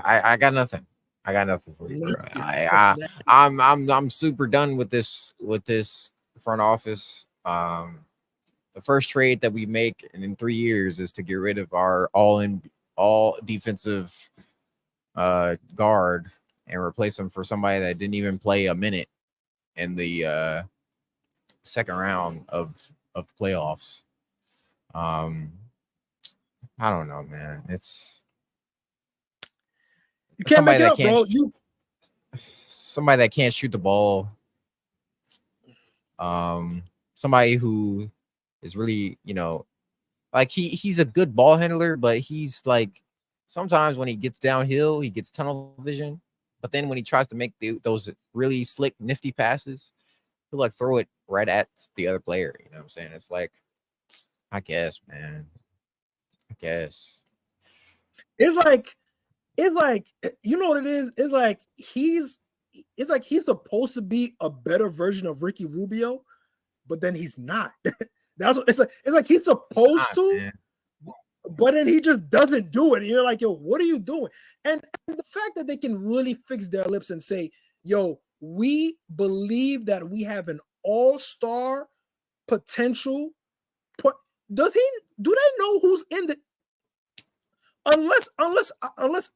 I got nothing. I got nothing for you, bro. I'm super done with this front office. The first trade that we make in 3 years is to get rid of our all defensive guard and replace him for somebody that didn't even play a minute in the second round of the playoffs. I don't know, man. It's you can't make it up, bro. Somebody that can't shoot the ball. Somebody who is really, like he's a good ball handler, but he's like sometimes when he gets downhill, he gets tunnel vision. But then when he tries to make those really slick, nifty passes, he'll like throw it right at the other player. You know what I'm saying? It's like, I guess, man. I guess. It's like, you know what it is? It's like he's supposed to be a better version of Ricky Rubio, but then he's not. That's what it's like he's supposed to, man. But then he just doesn't do it. And you're like, yo, what are you doing? And the fact that they can really fix their lips and say, yo, we believe that we have an all-star potential. Do they know who's in the unless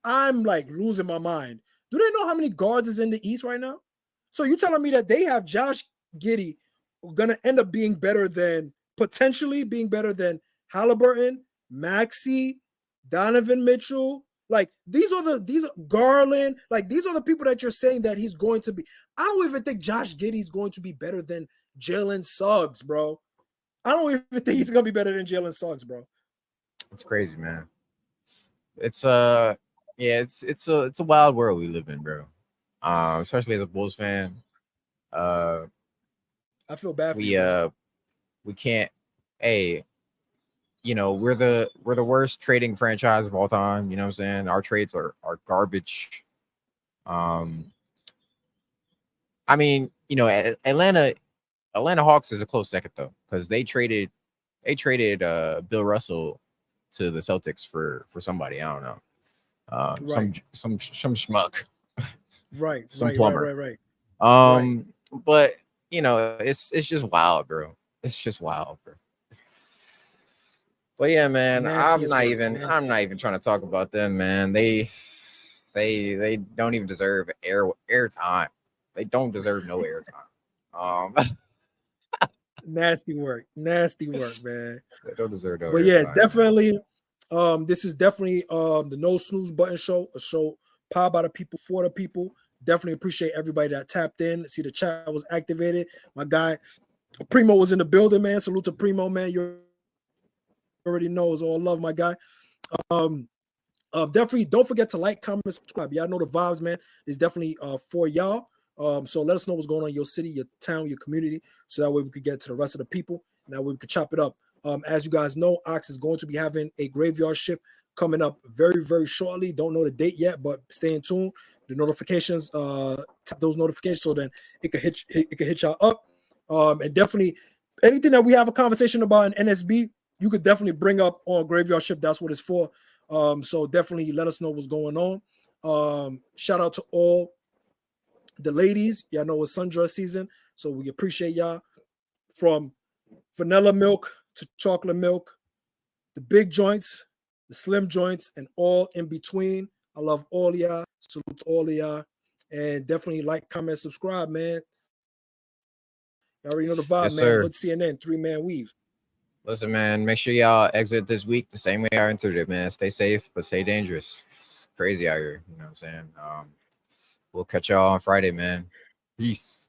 I'm like losing my mind? Do they know how many guards is in the East right now? So you telling me that they have Josh Giddey gonna end up being better than potentially being better than Halliburton, Maxey, Donovan Mitchell? Like these are Garland. Like these are the people that you're saying that he's going to be. I don't even think Josh Giddey is going to be better than Jalen Suggs, bro. I don't even think he's gonna be better than Jalen Suggs, bro. It's crazy, man. It's a wild world we live in, bro. Especially as a Bulls fan. I feel bad for you. We can't. Hey, we're the worst trading franchise of all time. You know what I'm saying? Our trades are garbage. I mean, Atlanta Hawks is a close second though, because they traded Bill Russell to the Celtics for somebody. I don't know. Right. Some schmuck. Right. Some plumber. Right. But it's just wild, bro. It's just wild, bro. But yeah, man, I'm not even trying to talk about them, man. They don't even deserve air time. They don't deserve no air time. Nasty work, man. They don't deserve no. But yeah, definitely. This is definitely the No Snooze Button Show, a show powered by the people for the people. Definitely appreciate everybody that tapped in. See the chat was activated. My guy Primo was in the building, man. Salute to Primo, man. You already know it's all love, my guy. Definitely don't forget to like, comment, subscribe. Y'all know the vibes, man. It's definitely for y'all. So let us know what's going on in your city, your town, your community, so that way we could get to the rest of the people. And that way we could chop it up. As you guys know, Ox is going to be having a graveyard shift coming up very, very shortly. Don't know the date yet, but stay in tune. The notifications, tap those notifications so then it could hit y'all up. And definitely anything that we have a conversation about in NSB, you could definitely bring up on graveyard shift. That's what it's for. So definitely let us know what's going on. Shout out to all the ladies. Y'all know it's sundress season, so we appreciate y'all. From vanilla milk to chocolate milk, the big joints, the slim joints, and all in between. I love all of y'all. Salute to all of y'all. And definitely like, comment, subscribe, man. You already know the vibe, yes, man. Sir. Hood CNN, 3-man weave. Listen, man, make sure y'all exit this week the same way I entered it, man. Stay safe, but stay dangerous. It's crazy out here. You know what I'm saying? We'll catch y'all on Friday, man. Peace.